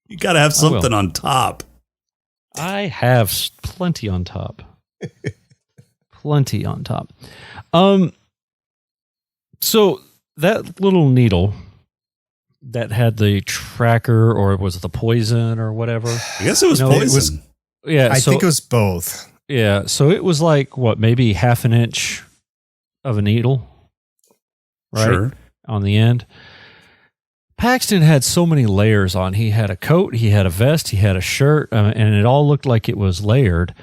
You got to have something on top. I have plenty on top. Plenty on top. So that little needle that had the tracker, or was it the poison or whatever? I guess it was poison. I think it was both. Yeah. So it was like, maybe half an inch of a needle, right? Sure. On the end. Paxton had so many layers on. He had a coat, he had a vest, he had a shirt, and it all looked like it was layered.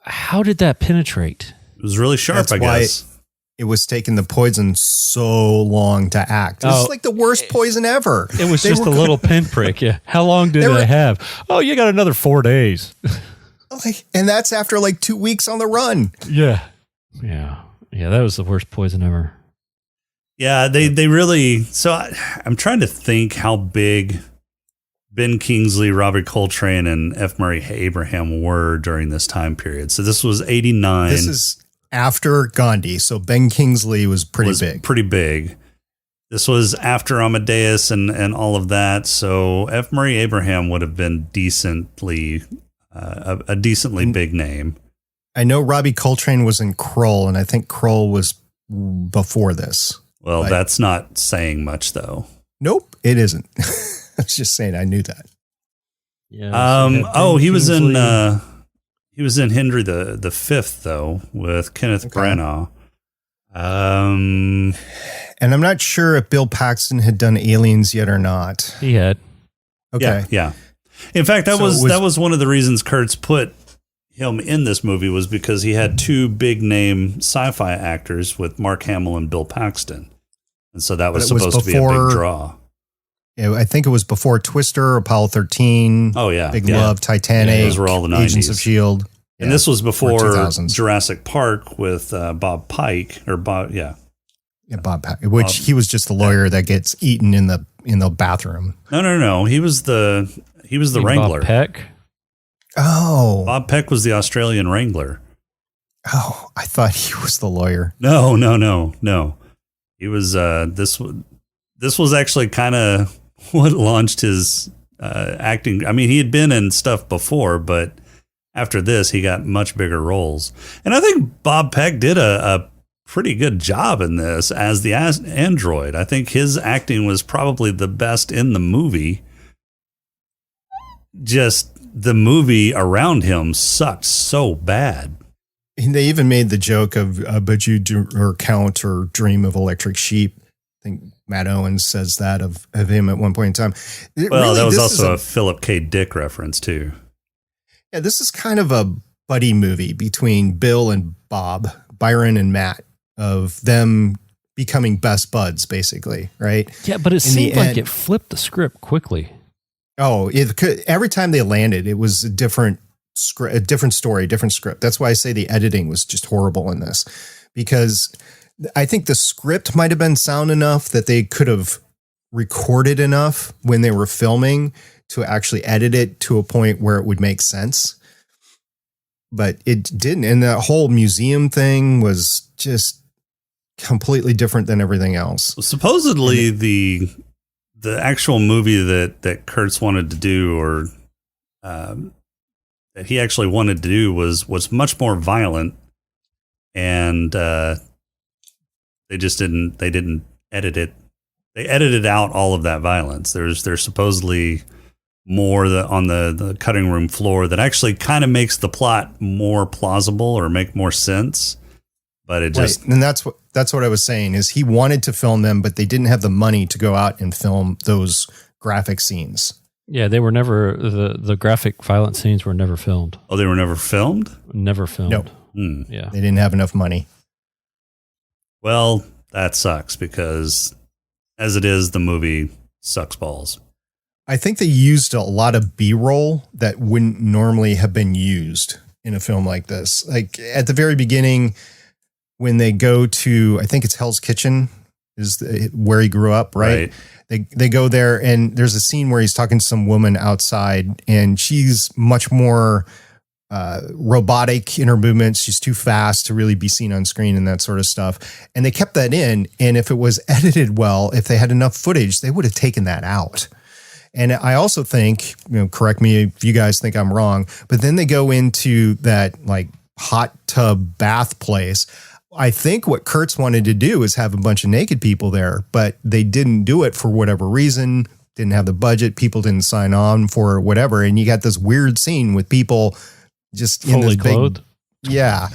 How did that penetrate? It was really sharp, I guess. It was taking the poison so long to act. This is like the worst poison ever. It was just a little pinprick. Yeah. How long did they have? Oh, you got another 4 days. And that's after like 2 weeks on the run. Yeah. Yeah. Yeah. That was the worst poison ever. Yeah. They really, so I'm trying to think how big Ben Kingsley, Robert Coltrane, and F. Murray Abraham were during this time period. So this was 89. This is after Gandhi. So Ben Kingsley was pretty big. This was after Amadeus and all of that. So F. Murray Abraham would have been decently a decently big name. I know Robbie Coltrane was in Kroll, and I think Kroll was before this. Well, that's not saying much, though. Nope, it isn't. I was just saying I knew that. Yeah. He was in Henry the Fifth, though, with Kenneth Branagh. And I'm not sure if Bill Paxton had done Aliens yet or not. He had. Okay. Yeah. In fact, that was one of the reasons Kurtz put him in this movie, was because he had two big name sci-fi actors with Mark Hamill and Bill Paxton. And so that was supposed to be a big draw. I think it was before Twister, Apollo 13. Oh, yeah. Big Love, Titanic. Yeah, those were all the 90s. Agents of S.H.I.E.L.D. And this was before Jurassic Park with Bob Pike, or Bob, yeah. Yeah, Bob Pike, which he was just the lawyer that gets eaten in the bathroom. No. He was the Wrangler. Bob Peck? Oh. Bob Peck was the Australian Wrangler. Oh, I thought he was the lawyer. No. He was, this was actually kind of what launched his acting. I mean, he had been in stuff before, but after this, he got much bigger roles. And I think Bob Peck did a pretty good job in this as the android. I think his acting was probably the best in the movie. Just the movie around him sucked so bad. And they even made the joke of, but you do or count or dream of electric sheep. I think Matt Owens says that of him at one point in time. That was also a Philip K. Dick reference too. Yeah, this is kind of a buddy movie between Bill and Bob, Byron and Matt, of them becoming best buds, basically, right? Yeah, but it seemed like it flipped the script quickly. Oh, every time they landed, it was a different script, a different story, different script. That's why I say the editing was just horrible in this, because I think the script might have been sound enough that they could have recorded enough when they were filming to actually edit it to a point where it would make sense. But it didn't. And that whole museum thing was just completely different than everything else. Supposedly the actual movie that Kurtz wanted to do, or that he actually wanted to do, was much more violent, and they didn't edit it. They edited out all of that violence. There's supposedly more on the cutting room floor that actually kind of makes the plot more plausible or make more sense. But it just, and that's what I was saying, is he wanted to film them, but they didn't have the money to go out and film those graphic scenes. Yeah, they were never, the graphic violent scenes were never filmed. Oh, they were never filmed? Never filmed. No. Yeah. They didn't have enough money. Well, that sucks, because as it is, the movie sucks balls. I think they used a lot of B-roll that wouldn't normally have been used in a film like this. Like at the very beginning, when they go to, I think it's Hell's Kitchen is where he grew up, right? They go there, and there's a scene where he's talking to some woman outside, and she's much more robotic in her movements. She's too fast to really be seen on screen and that sort of stuff. And they kept that in. And if it was edited well, if they had enough footage, they would have taken that out. And I also think, correct me if you guys think I'm wrong, but then they go into that like hot tub bath place. I think what Kurtz wanted to do is have a bunch of naked people there, but they didn't do it for whatever reason. Didn't have the budget. People didn't sign on for whatever. And you got this weird scene with people just fully clothed. Yeah.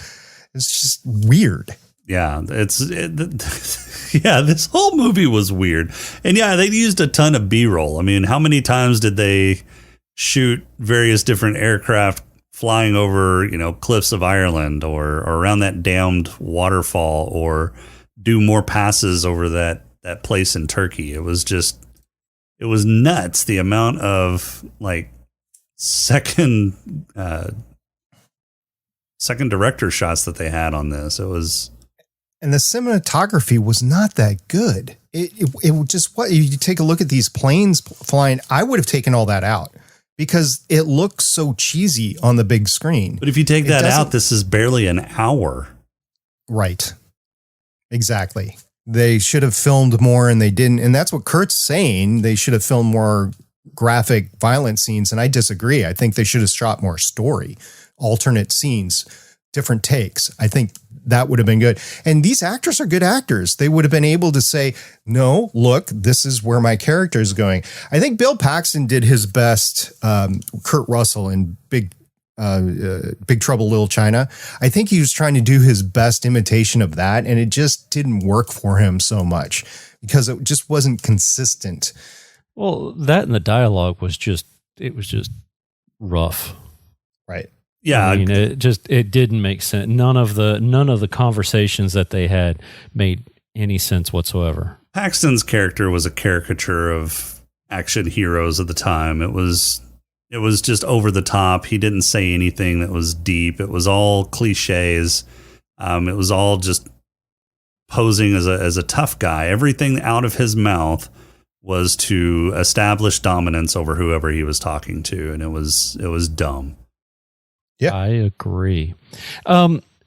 It's just weird. Yeah, this whole movie was weird. And yeah, they used a ton of B-roll. I mean, how many times did they shoot various different aircraft flying over, cliffs of Ireland or around that damned waterfall, or do more passes over that place in Turkey? It was nuts, the amount of second director shots that they had on this. And the cinematography was not that good. It just, you take a look at these planes flying, I would have taken all that out because it looks so cheesy on the big screen. But if you take that out, this is barely an hour. Right. Exactly. They should have filmed more and they didn't. And that's what Kurt's saying. They should have filmed more graphic, violent scenes. And I disagree. I think they should have shot more story, alternate scenes, different takes. I think that would have been good. And these actors are good actors. They would have been able to say, no, look, this is where my character is going. I think Bill Paxton did his best, Kurt Russell in Big Trouble Little China. I think he was trying to do his best imitation of that, and it just didn't work for him so much because it just wasn't consistent. Well, that and the dialogue was just rough. Right. Yeah, I mean, it didn't make sense. None of the conversations that they had made any sense whatsoever. Paxton's character was a caricature of action heroes of the time. It was just over the top. He didn't say anything that was deep. It was all cliches. It was all just posing as a tough guy. Everything out of his mouth was to establish dominance over whoever he was talking to, and it was dumb. Yeah, I agree.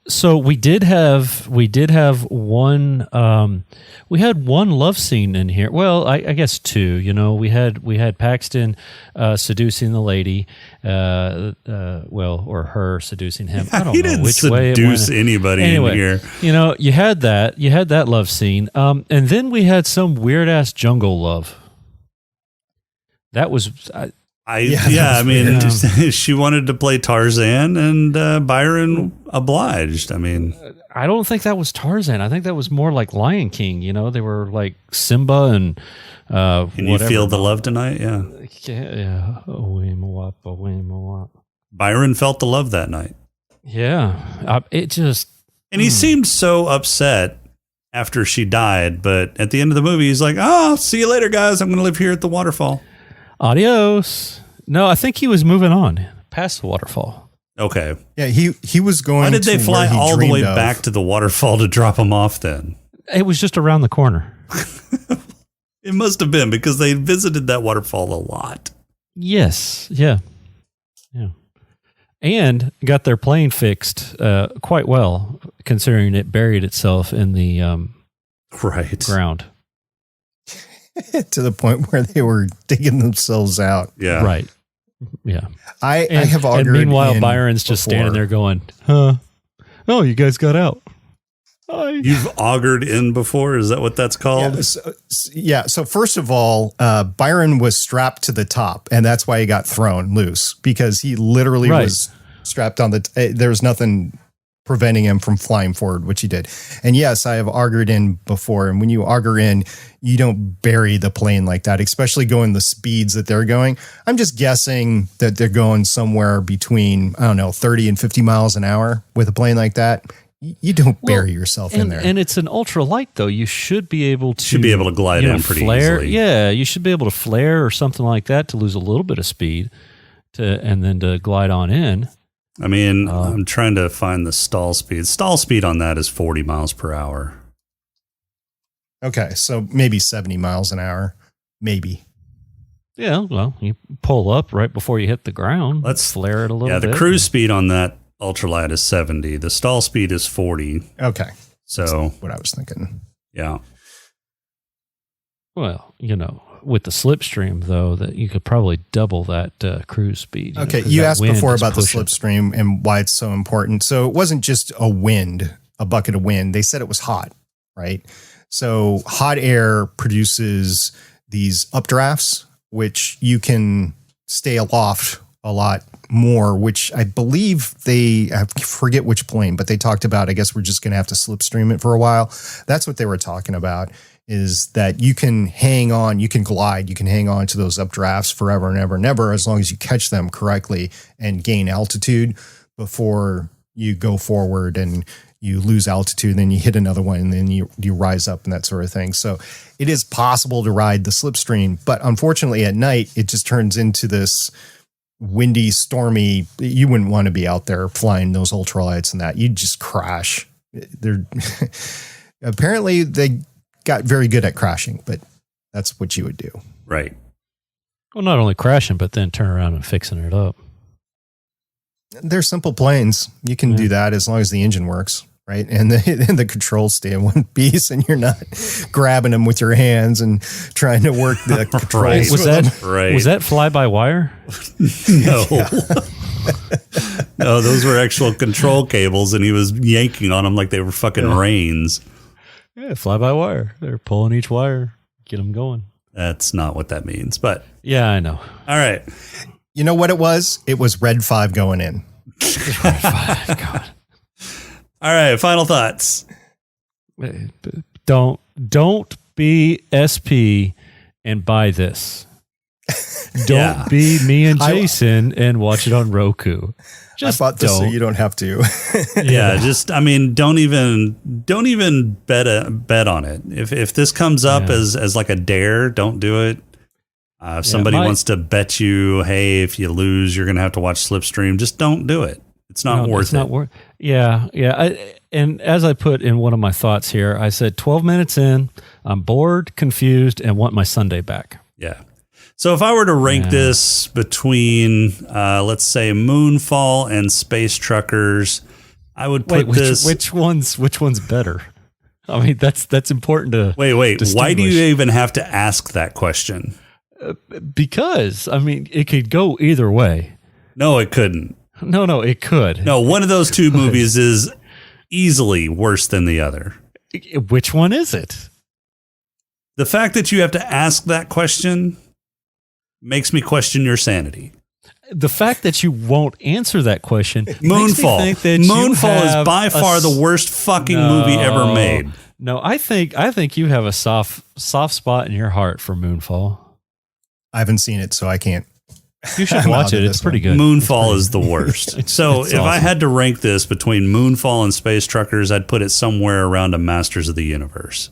So we did have one. We had one love scene in here. Well, I guess two. We had Paxton seducing the lady. Or her seducing him. I don't he know didn't which way it seduce went. anybody anyway, in here. You had that love scene. And then we had some weird ass jungle love. That was. I mean, she wanted to play Tarzan, and Byron obliged. I mean, I don't think that was Tarzan. I think that was more like Lion King. They were like Simba and Can you feel the love tonight? Yeah. Yeah. Byron felt the love that night. Yeah. It just. And he seemed so upset after she died, but at the end of the movie, he's like, "Oh, see you later, guys. I'm going to live here at the waterfall. Adios." No, I think he was moving on past the waterfall. Okay. Yeah, he was going. Why did they fly all the way of. back to the waterfall to drop him off then? It was just around the corner. It must have been because they visited that waterfall a lot. Yes. Yeah. Yeah. And got their plane fixed quite well, considering it buried itself in the ground. To the point where they were digging themselves out. Yeah. Right. Yeah. I have augured. And meanwhile, Byron's just standing there going, "Huh? Oh, you guys got out." Hi. You've augured in before? Is that what that's called? Yeah. So first of all, Byron was strapped to the top, and that's why he got thrown loose, because he literally was strapped on the. There was nothing preventing him from flying forward, which he did. And yes, I have augured in before. And when you augur in, you don't bury the plane like that, especially going the speeds that they're going. I'm just guessing that they're going somewhere between, 30 and 50 miles an hour with a plane like that. You don't bury yourself in there. And it's an ultralight, though. You should be able to glide in pretty easily. Yeah, you should be able to flare or something like that to lose a little bit of speed and then to glide on in. I mean, I'm trying to find the stall speed. Stall speed on that is 40 miles per hour. Okay, so maybe 70 miles an hour. Maybe. Yeah, well, you pull up right before you hit the ground. Let's flare it a little bit. Yeah, the cruise speed on that ultralight is 70. The stall speed is 40. Okay. So that's what I was thinking. Yeah. Well, with the Slipstream, though, that you could probably double that cruise speed. Okay, you asked before about the Slipstream and why it's so important. So it wasn't just a bucket of wind. They said it was hot, right? So hot air produces these updrafts, which you can stay aloft a lot more, which I believe I forget which plane, but they talked about, I guess we're just going to have to slipstream it for a while. That's what they were talking about, is that you can hang on, you can glide, you can hang on to those updrafts forever and ever and ever, as long as you catch them correctly and gain altitude before you go forward and you lose altitude, then you hit another one, and then you rise up and that sort of thing. So it is possible to ride the slipstream, but unfortunately at night, it just turns into this windy, stormy. You wouldn't want to be out there flying those ultralights and that. You'd just crash. Apparently they got very good at crashing, but that's what you would do. Right. Well, not only crashing, but then turn around and fixing it up. They're simple planes. You can do that as long as the engine works, right? And the controls stay in one piece, and you're not grabbing them with your hands and trying to work the controls. Right. Was that fly-by-wire? No. No, those were actual control cables, and he was yanking on them like they were fucking reins. Yeah, fly-by-wire. They're pulling each wire, get them going. That's not what that means, but... Yeah, I know. All right. You know what it was? It was Red 5 going in. Red 5, God. All right, final thoughts. Don't be SP and buy this. Don't be me and Jason and watch it on Roku. Just I bought this so you don't have to. Yeah, just don't even bet on it. If this comes up as like a dare, don't do it. If somebody wants to bet you, hey, if you lose, you're going to have to watch Slipstream, just don't do it. It's not worth it. Yeah. And as I put in one of my thoughts here, I said 12 minutes in, I'm bored, confused, and want my Sunday back. Yeah. So if I were to rank this between, let's say, Moonfall and Space Truckers, I would put this. Which one's better? I mean, that's important to. Wait. Why do you even have to ask that question? Because I mean, it could go either way. No, it couldn't. No, it could. No, one of those two movies is easily worse than the other. Which one is it? The fact that you have to ask that question makes me question your sanity. The fact that you won't answer that question. Moonfall. Moonfall is by far the worst fucking movie ever made. No, I think you have a soft spot in your heart for Moonfall. I haven't seen it, so I can't. You should watch it. It's pretty good. Moonfall is the worst. So if I had to rank this between Moonfall and Space Truckers, I'd put it somewhere around a Masters of the Universe.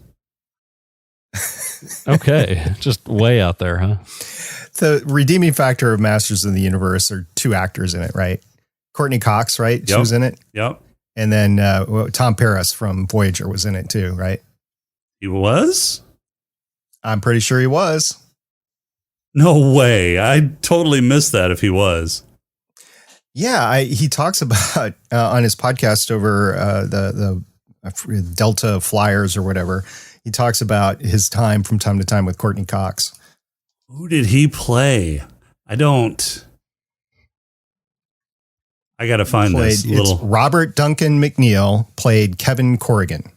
Okay. Just way out there, huh? The redeeming factor of Masters of the Universe are two actors in it, right? Courtney Cox, right? Yep. She was in it. Yep. And then Tom Paris from Voyager was in it too, right? He was? I'm pretty sure he was. No way. I totally missed that if he was. Yeah, he talks about on his podcast over the Delta Flyers or whatever. He talks about his time from time to time with Courtney Cox. Who did he play? I got to find this little. Robert Duncan McNeil played Kevin Corrigan.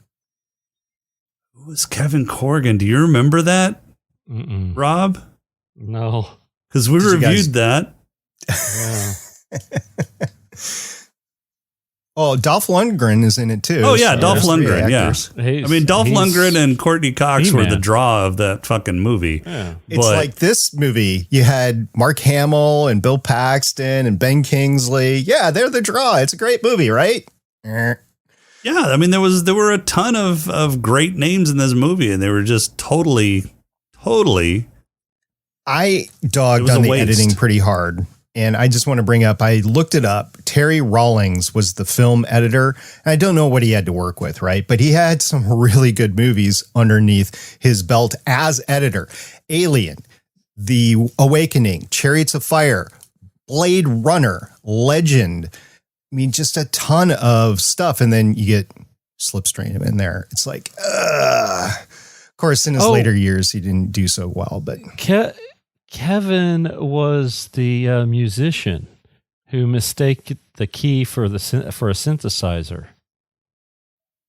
Who was Kevin Corrigan? Do you remember that, Rob? No. Because we reviewed that. Yeah. Oh, Dolph Lundgren is in it too. Oh yeah, Dolph Lundgren. Yeah, I mean Dolph Lundgren and Courtney Cox were the draw of that fucking movie. Yeah. It's like this movie. You had Mark Hamill and Bill Paxton and Ben Kingsley. Yeah, they're the draw. It's a great movie, right? Yeah, I mean there were a ton of great names in this movie, and they were just totally. I dogged on the editing pretty hard. And I just want to bring up, I looked it up. Terry Rawlings was the film editor. And I don't know what he had to work with, right? But he had some really good movies underneath his belt as editor. Alien, The Awakening, Chariots of Fire, Blade Runner, Legend. I mean, just a ton of stuff. And then you get Slipstream in there. It's like, of course, in his later years, he didn't do so well. But Kevin was the musician who mistaked the key for a synthesizer.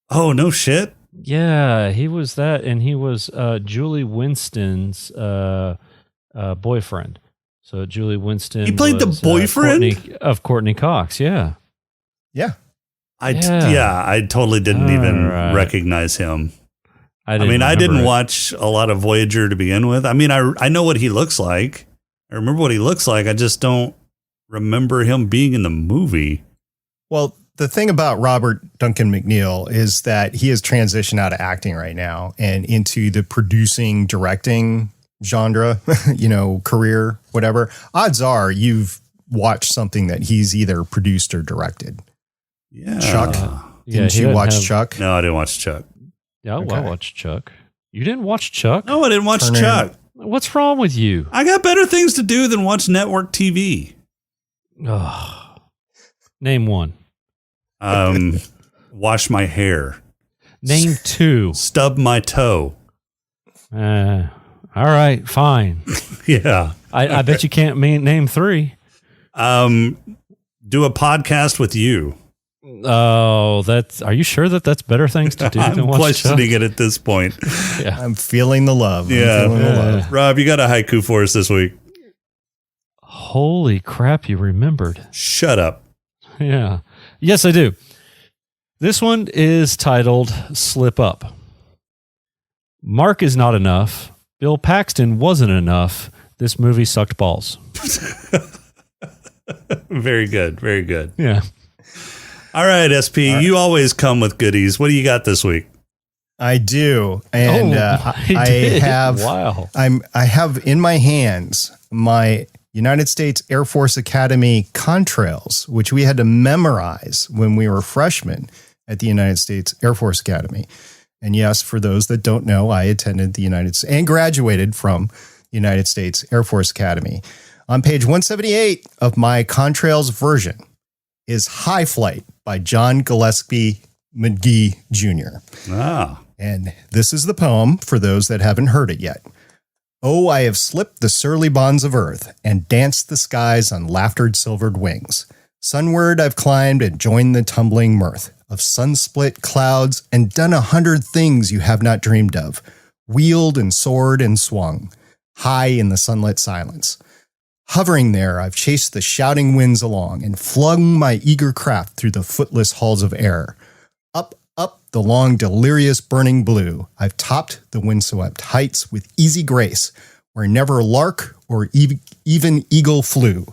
Oh, no shit. Yeah, he was that, and he was Julie Winston's boyfriend. So Julie Winston. He played the boyfriend of Courtney Cox. Yeah. Yeah. I totally didn't even recognize him. I didn't watch a lot of Voyager to begin with. I mean, I know what he looks like. I remember what he looks like. I just don't remember him being in the movie. Well, the thing about Robert Duncan McNeil is that he has transitioned out of acting right now and into the producing, directing genre, career, whatever. Odds are you've watched something that he's either produced or directed. Yeah. Chuck. Didn't you watch Chuck? No, I didn't watch Chuck. Yeah, I watched Chuck. You didn't watch Chuck? No, I didn't watch Chuck. What's wrong with you? I got better things to do than watch network TV. Oh. Name one. Wash my hair. Name two. Stub my toe. All right, fine. Yeah. I bet you can't name three. Do a podcast with you. Oh, are you sure that's better things to do than watch questioning Chuck? it at this point. Yeah. I'm feeling the love. Yeah. Rob, you got a haiku for us this week. Holy crap, you remembered. Shut up. Yeah. Yes, I do. This one is titled Slip Up. Mark is not enough. Bill Paxton wasn't enough. This movie sucked balls. Very good. Very good. Yeah. All right, SP, you always come with goodies. What do you got this week? I do. And I have wow. I have in my hands my United States Air Force Academy contrails, which we had to memorize when we were freshmen at the United States Air Force Academy. And yes, for those that don't know, I attended the United States and graduated from the United States Air Force Academy. On page 178 of my contrails version is High Flight by John Gillespie McGee Jr. Ah. And this is the poem for those that haven't heard it yet. Oh, I have slipped the surly bonds of earth and danced the skies on laughter's silvered wings. Sunward I've climbed and joined the tumbling mirth of sun-split clouds and done 100 things you have not dreamed of, wheeled and soared and swung, high in the sunlit silence. Hovering there, I've chased the shouting winds along and flung my eager craft through the footless halls of air. Up, up the long, delirious burning blue, I've topped the windswept heights with easy grace, where never lark or even eagle flew.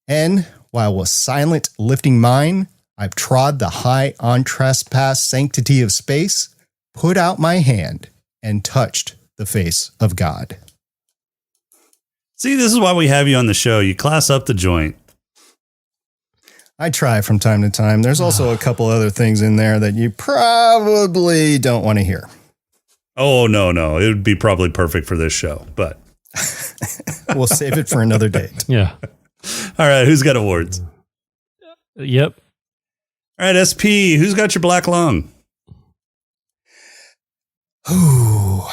And while with silent lifting mine, I've trod the high untrespassed sanctity of space, put out my hand, and touched the face of God. See, this is why we have you on the show. You class up the joint. I try from time to time. There's also a couple other things in there that you probably don't want to hear. Oh, no. It would be probably perfect for this show, but we'll save it for another date. Yeah. All right. Who's got awards? Yep. All right, SP, who's got your black lung? Ooh,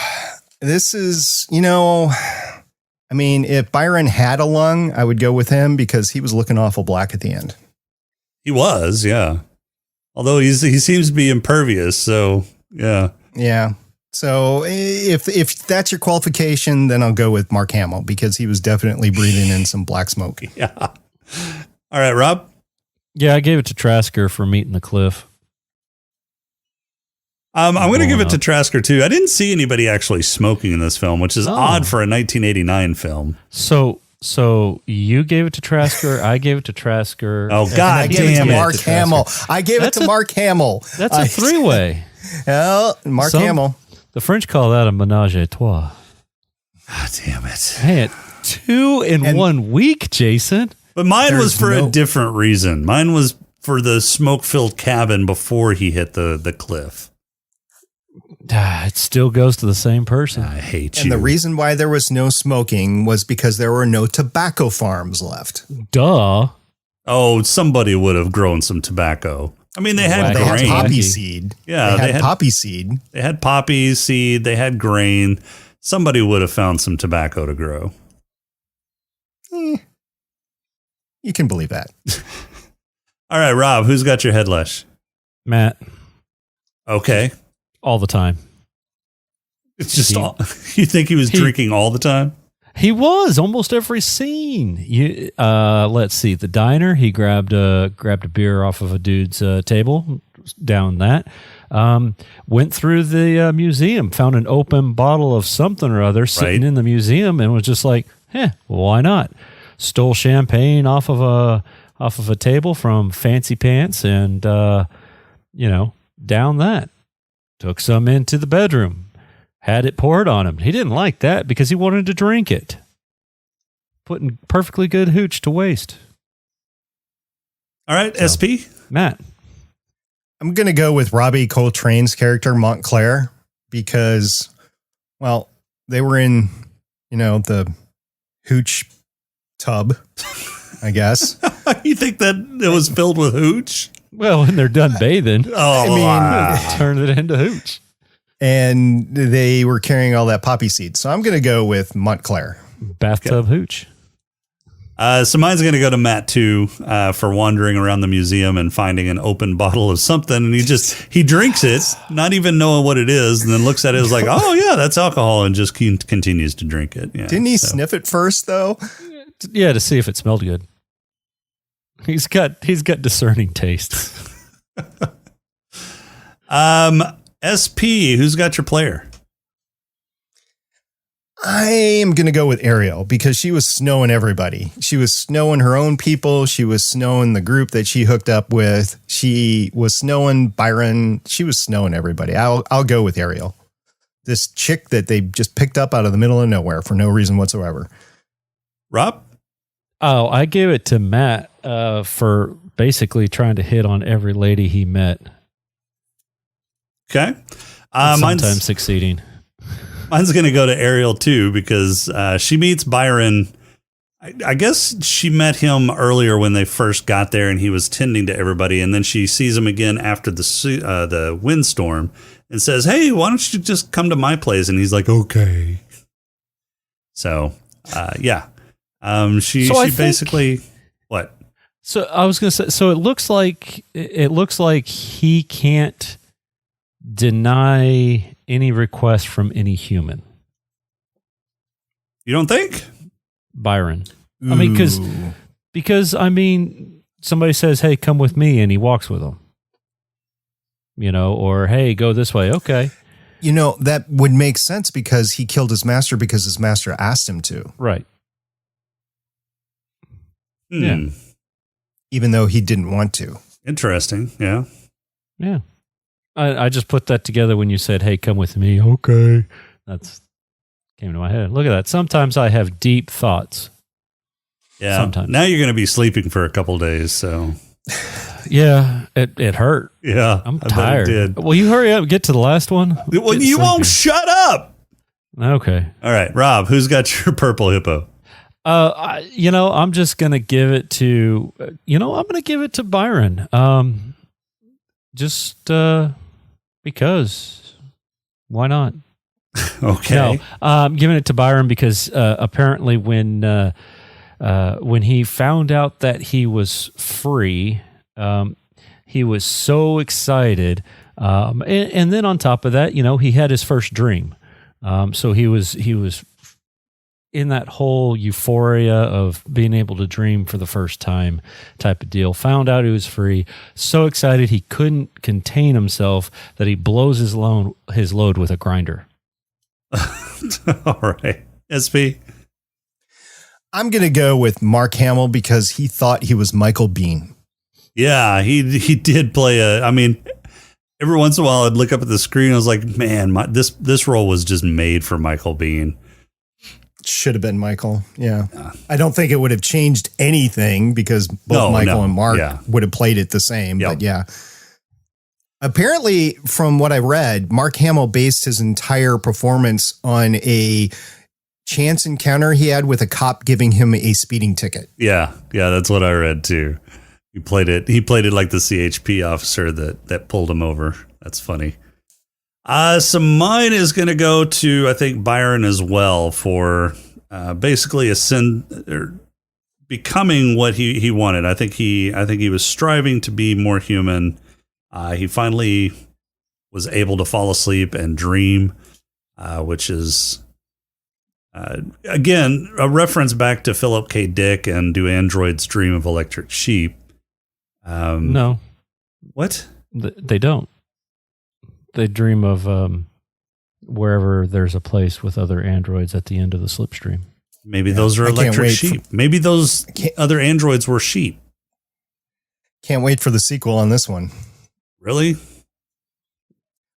this is, if Byron had a lung, I would go with him because he was looking awful black at the end. He was, yeah. Although he seems to be impervious, so yeah. Yeah. So if that's your qualification, then I'll go with Mark Hamill because he was definitely breathing in some black smoke. Yeah. All right, Rob? Yeah, I gave it to Trasker for meeting the cliff. I'm going to give it to Trasker, too. I didn't see anybody actually smoking in this film, which is odd for a 1989 film. So you gave it to Trasker, I gave it to Trasker. Oh, God damn it. Mark Hamill. I gave it to Mark Hamill. That's a three-way. Well, Mark Hamill. The French call that a ménage à trois. God damn it. Hey, 2 in 1 week, Jason. But mine was for a different reason. Mine was for the smoke-filled cabin before he hit the cliff. It still goes to the same person. I hate you. And the reason why there was no smoking was because there were no tobacco farms left. Duh. Oh, somebody would have grown some tobacco. I mean, they had grain. They had poppy seed. Yeah, they had poppy seed. They had poppy seed. They had grain. Somebody would have found some tobacco to grow. You can believe that. All right, Rob, who's got your head lash? Matt. Okay. All the time. It's just you think he was drinking all the time? He was almost every scene. Let's see, the diner. He grabbed a beer off of a dude's table, down that. Went through the museum, found an open bottle of something or other sitting in the museum, and was just like, well, why not? Stole champagne off of a table from Fancy Pants, and down that. Took some into the bedroom. Had it poured on him. He didn't like that because he wanted to drink it. Putting perfectly good hooch to waste. All right, SP? Matt. I'm going to go with Robbie Coltrane's character, Montclair, because, well, they were in, the hooch tub, I guess. You think that it was filled with hooch? Well, when they're done bathing, turn it into hooch. And they were carrying all that poppy seed. So I'm going to go with Montclair. Bathtub hooch. So mine's going to go to Matt, too, for wandering around the museum and finding an open bottle of something. And he drinks it, not even knowing what it is, and then looks at it and is like, oh, yeah, that's alcohol, and just continues to drink it. Yeah, Didn't he sniff it first, though? Yeah, to see if it smelled good. He's got discerning tastes. SP, who's got your player? I am going to go with Ariel because she was snowing everybody. She was snowing her own people. She was snowing the group that she hooked up with. She was snowing Byron. She was snowing everybody. I'll go with Ariel. This chick that they just picked up out of the middle of nowhere for no reason whatsoever. Rob? Oh, I gave it to Matt for basically trying to hit on every lady he met. Okay. Sometimes succeeding. Mine's going to go to Ariel, too, because she meets Byron. I guess she met him earlier when they first got there, and he was tending to everybody. And then she sees him again after the windstorm and says, hey, why don't you just come to my place? And he's like, okay. So, yeah. She basically... What? So I was going to say, so it looks like he can't deny any request from any human. You don't think? Byron. Ooh. I mean, because somebody says, hey, come with me, and he walks with them. Or hey, go this way. Okay. That would make sense because he killed his master because his master asked him to. Right. Yeah. Even though he didn't want to. Interesting. Yeah. Yeah. I just put that together when you said, hey, come with me. Okay. That's came to my head. Look at that. Sometimes I have deep thoughts. Yeah. Sometimes. Now you're going to be sleeping for a couple days, so. Yeah, it hurt. Yeah. I'm tired. Will you hurry up and get to the last one? Well, you won't shut up. Okay. All right. Rob, who's got your purple hippo? I'm just going to give it to, I'm going to give it to Byron. Just because. Why not? Okay. No, I'm giving it to Byron because apparently when he found out that he was free, he was so excited. And then on top of that, he had his first dream. So he was in that whole euphoria of being able to dream for the first time type of deal. Found out he was free. So excited he couldn't contain himself that he blows his load with a grinder. All right. SP? I'm going to go with Mark Hamill because he thought he was Michael Biehn. Yeah, he did play every once in a while I'd look up at the screen and I was like, man, this role was just made for Michael Biehn. Should have been Michael. Yeah. I don't think it would have changed anything because both Michael and Mark would have played it the same. Yep. But yeah. Apparently, from what I read, Mark Hamill based his entire performance on a chance encounter he had with a cop giving him a speeding ticket. Yeah. Yeah, that's what I read too. He played it like the CHP officer that pulled him over. That's funny. So mine is going to go to, I think, Byron as well for basically becoming what he wanted. I think he was striving to be more human. He finally was able to fall asleep and dream, which is Again, a reference back to Philip K. Dick and Do Androids Dream of Electric Sheep? No. What? They don't. They dream of wherever there's a place with other androids at the end of the Slipstream. Maybe those are electric sheep. Maybe those other androids were sheep. Can't wait for the sequel on this one. Really?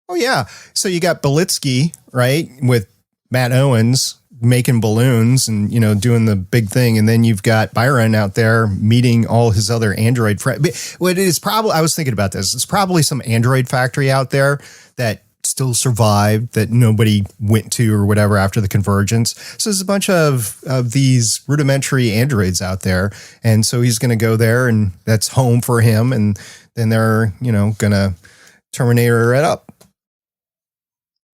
Oh, yeah. So you got Belitsky, right, with Matt Owens making balloons and, doing the big thing. And then you've got Byron out there meeting all his other android friends. What it is probably, I was thinking about this. It's probably some android factory out there that still survived, that nobody went to or whatever after the convergence. So there's a bunch of these rudimentary androids out there. And so he's going to go there and that's home for him. And then they're, going to Terminator it up.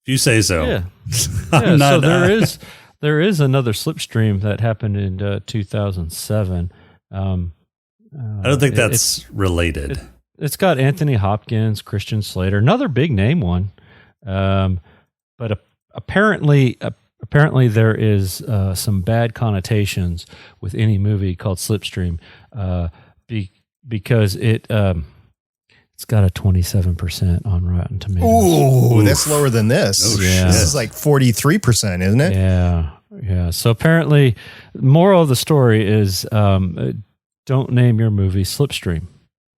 If you say so. Yeah. So there is another Slipstream that happened in 2007. I don't think that's related. It's got Anthony Hopkins, Christian Slater, another big name one. But apparently there is some bad connotations with any movie called Slipstream because it's got a 27% on Rotten Tomatoes. Ooh, that's lower than this. Yeah. This is like 43%, isn't it? Yeah. So apparently, moral of the story is don't name your movie Slipstream.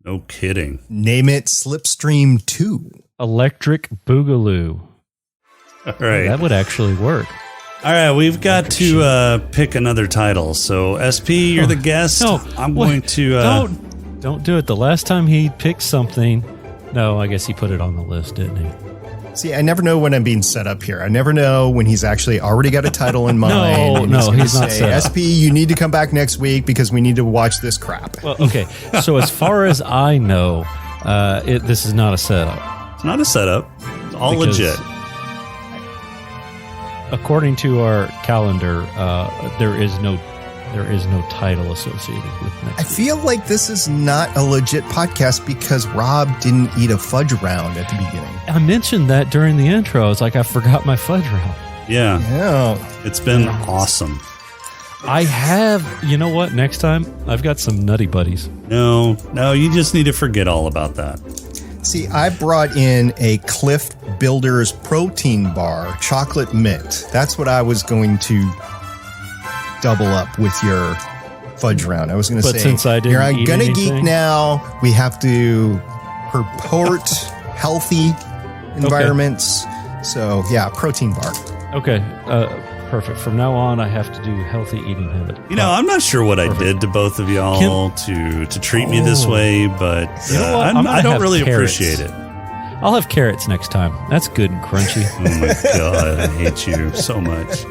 No kidding. Name it Slipstream 2. Electric Boogaloo. All right. That would actually work. All right, we've got to pick another title. So, SP, you're the guest. No, I'm going to... Don't do it. The last time he picked something... No, I guess he put it on the list, didn't he? See, I never know when I'm being set up here. I never know when he's actually already got a title in mind. No, he's not set up. SP, you need to come back next week because we need to watch this crap. Well, okay. So as far as I know, this is not a setup. It's not a setup. It's all legit. According to our calendar, there is no title associated with next I feel like this is not a legit podcast because Rob didn't eat a fudge round at the beginning. I mentioned that during the intro. It's like I forgot my fudge round. Yeah. It's been awesome. I have, you know what? Next time, I've got some Nutty Buddies. No, you just need to forget all about that. See, I brought in a Cliff Builders protein bar, chocolate mint. That's what I was going to double up with your fudge round. I was going to say, since I didn't you're on eat Gonna anything, Geek now. We have to purport healthy environments. Okay. So, yeah, protein bar. Okay, perfect. From now on, I have to do healthy eating habit. I'm not sure what I did to both of y'all to treat me this way, but you know what? I don't really carrots. appreciate it. I'll have carrots next time. That's good and crunchy. Oh my God, I hate you so much.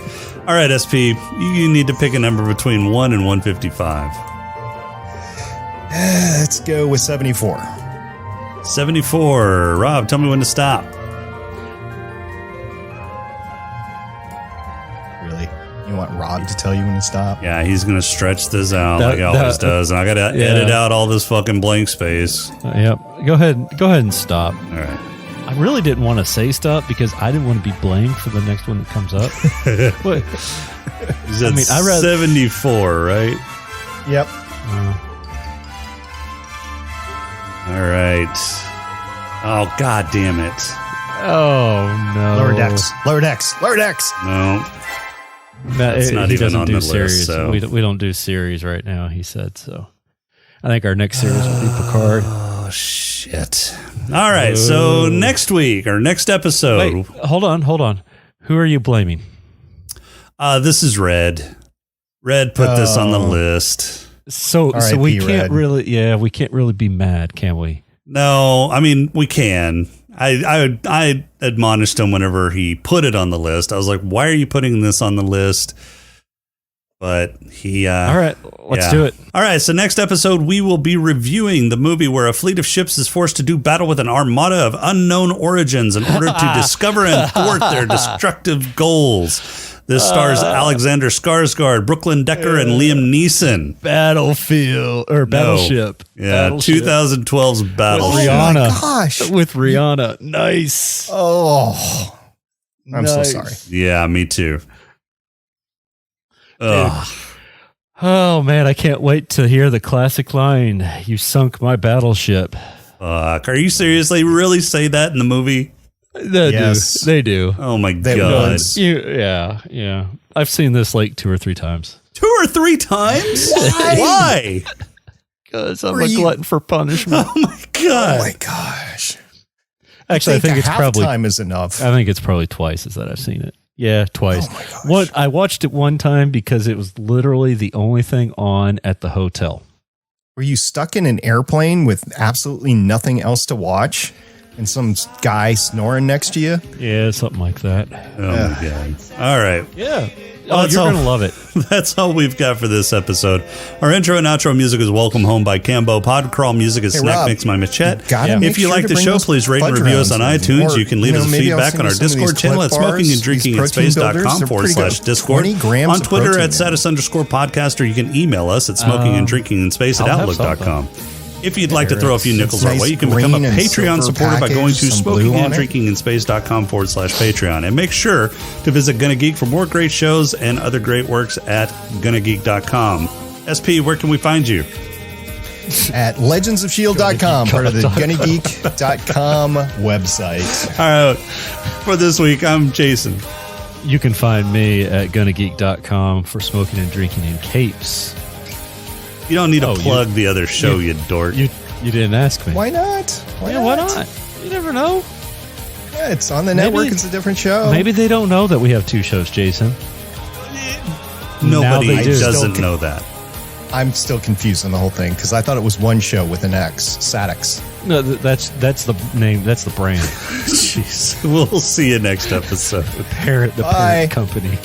All right, SP, you need to pick a number between 1 and 155. Let's go with 74. 74. Rob, tell me when to stop. Really? You want Rob to tell you when to stop? Yeah, he's going to stretch this out like he always does. And I got to edit out all this fucking blank space. Yep. Go ahead and stop. All right. I really didn't want to say stop because I didn't want to be blamed for the next one that comes up. But, I read 74, right? Yep. All right. Oh, God damn it. Oh, no. Lower decks. No. It's not even on the list. So. We don't do series right now, he said. So I think our next series will be Picard. Oh, shit. All right. So next week or next episode. Wait, hold on. Who are you blaming? This is Red. Red put this on the list. So we can't we can't really be mad, can we? No, I mean, we can. I admonished him whenever he put it on the list. I was like, why are you putting this on the list? But he... all right, let's do it. All right, so next episode, we will be reviewing the movie where a fleet of ships is forced to do battle with an armada of unknown origins in order to discover and thwart their destructive goals. This stars Alexander Skarsgård, Brooklyn Decker, and Liam Neeson. Battleship. Yeah, 2012's Battleship. With Rihanna. Oh my gosh. With Rihanna. Nice. Oh, I'm so sorry. Yeah, me too. Oh man, I can't wait to hear the classic line, "You sunk my battleship." Fuck. Are you seriously really say that in the movie? They do. Oh my God. Yeah. I've seen this like 2 or 3 times. 2 or 3 times? Why? Because I'm a glutton for punishment. Oh my God. Oh my gosh. Actually, I think it's probably time is enough. I think it's probably twice that I've seen it. Yeah, twice. Oh my gosh. I watched it one time because it was literally the only thing on at the hotel. Were you stuck in an airplane with absolutely nothing else to watch and some guy snoring next to you? Yeah, something like that. Oh my God. All right. Yeah. Well, You're going to love it. That's all we've got for this episode. Our intro and outro music is Welcome Home by Cambo. Podcrawl music is Snack Rob, Mix by Machette. If you like the show, please rate and review us on iTunes. You can leave us feedback on our Discord channel at smokinganddrinkinginspace.com/Discord. On Twitter at @status_podcast, or you can email us at smokinganddrinkinginspace@outlook.com. If you'd like to throw a few nickels our way, you can become a Patreon supporter by going to smokinganddrinkinginspace.com/Patreon. And make sure to visit Gonna Geek for more great shows and other great works at gonnageek.com. SP, where can we find you? At legendsofshield.com, part of the gonnageek.com website. All right. For this week, I'm Jason. You can find me at gonnageek.com for smoking and drinking in capes. You don't need to plug the other show, you dork. You didn't ask me. Why not? Why not? You never know. Yeah, it's on the network. It's a different show. Maybe they don't know that we have 2 shows, Jason. Nobody doesn't know that. I'm still confused on the whole thing because I thought it was one show with an X, Satix. No, that's the name. That's the brand. Jeez. We'll see you next episode. The parent company.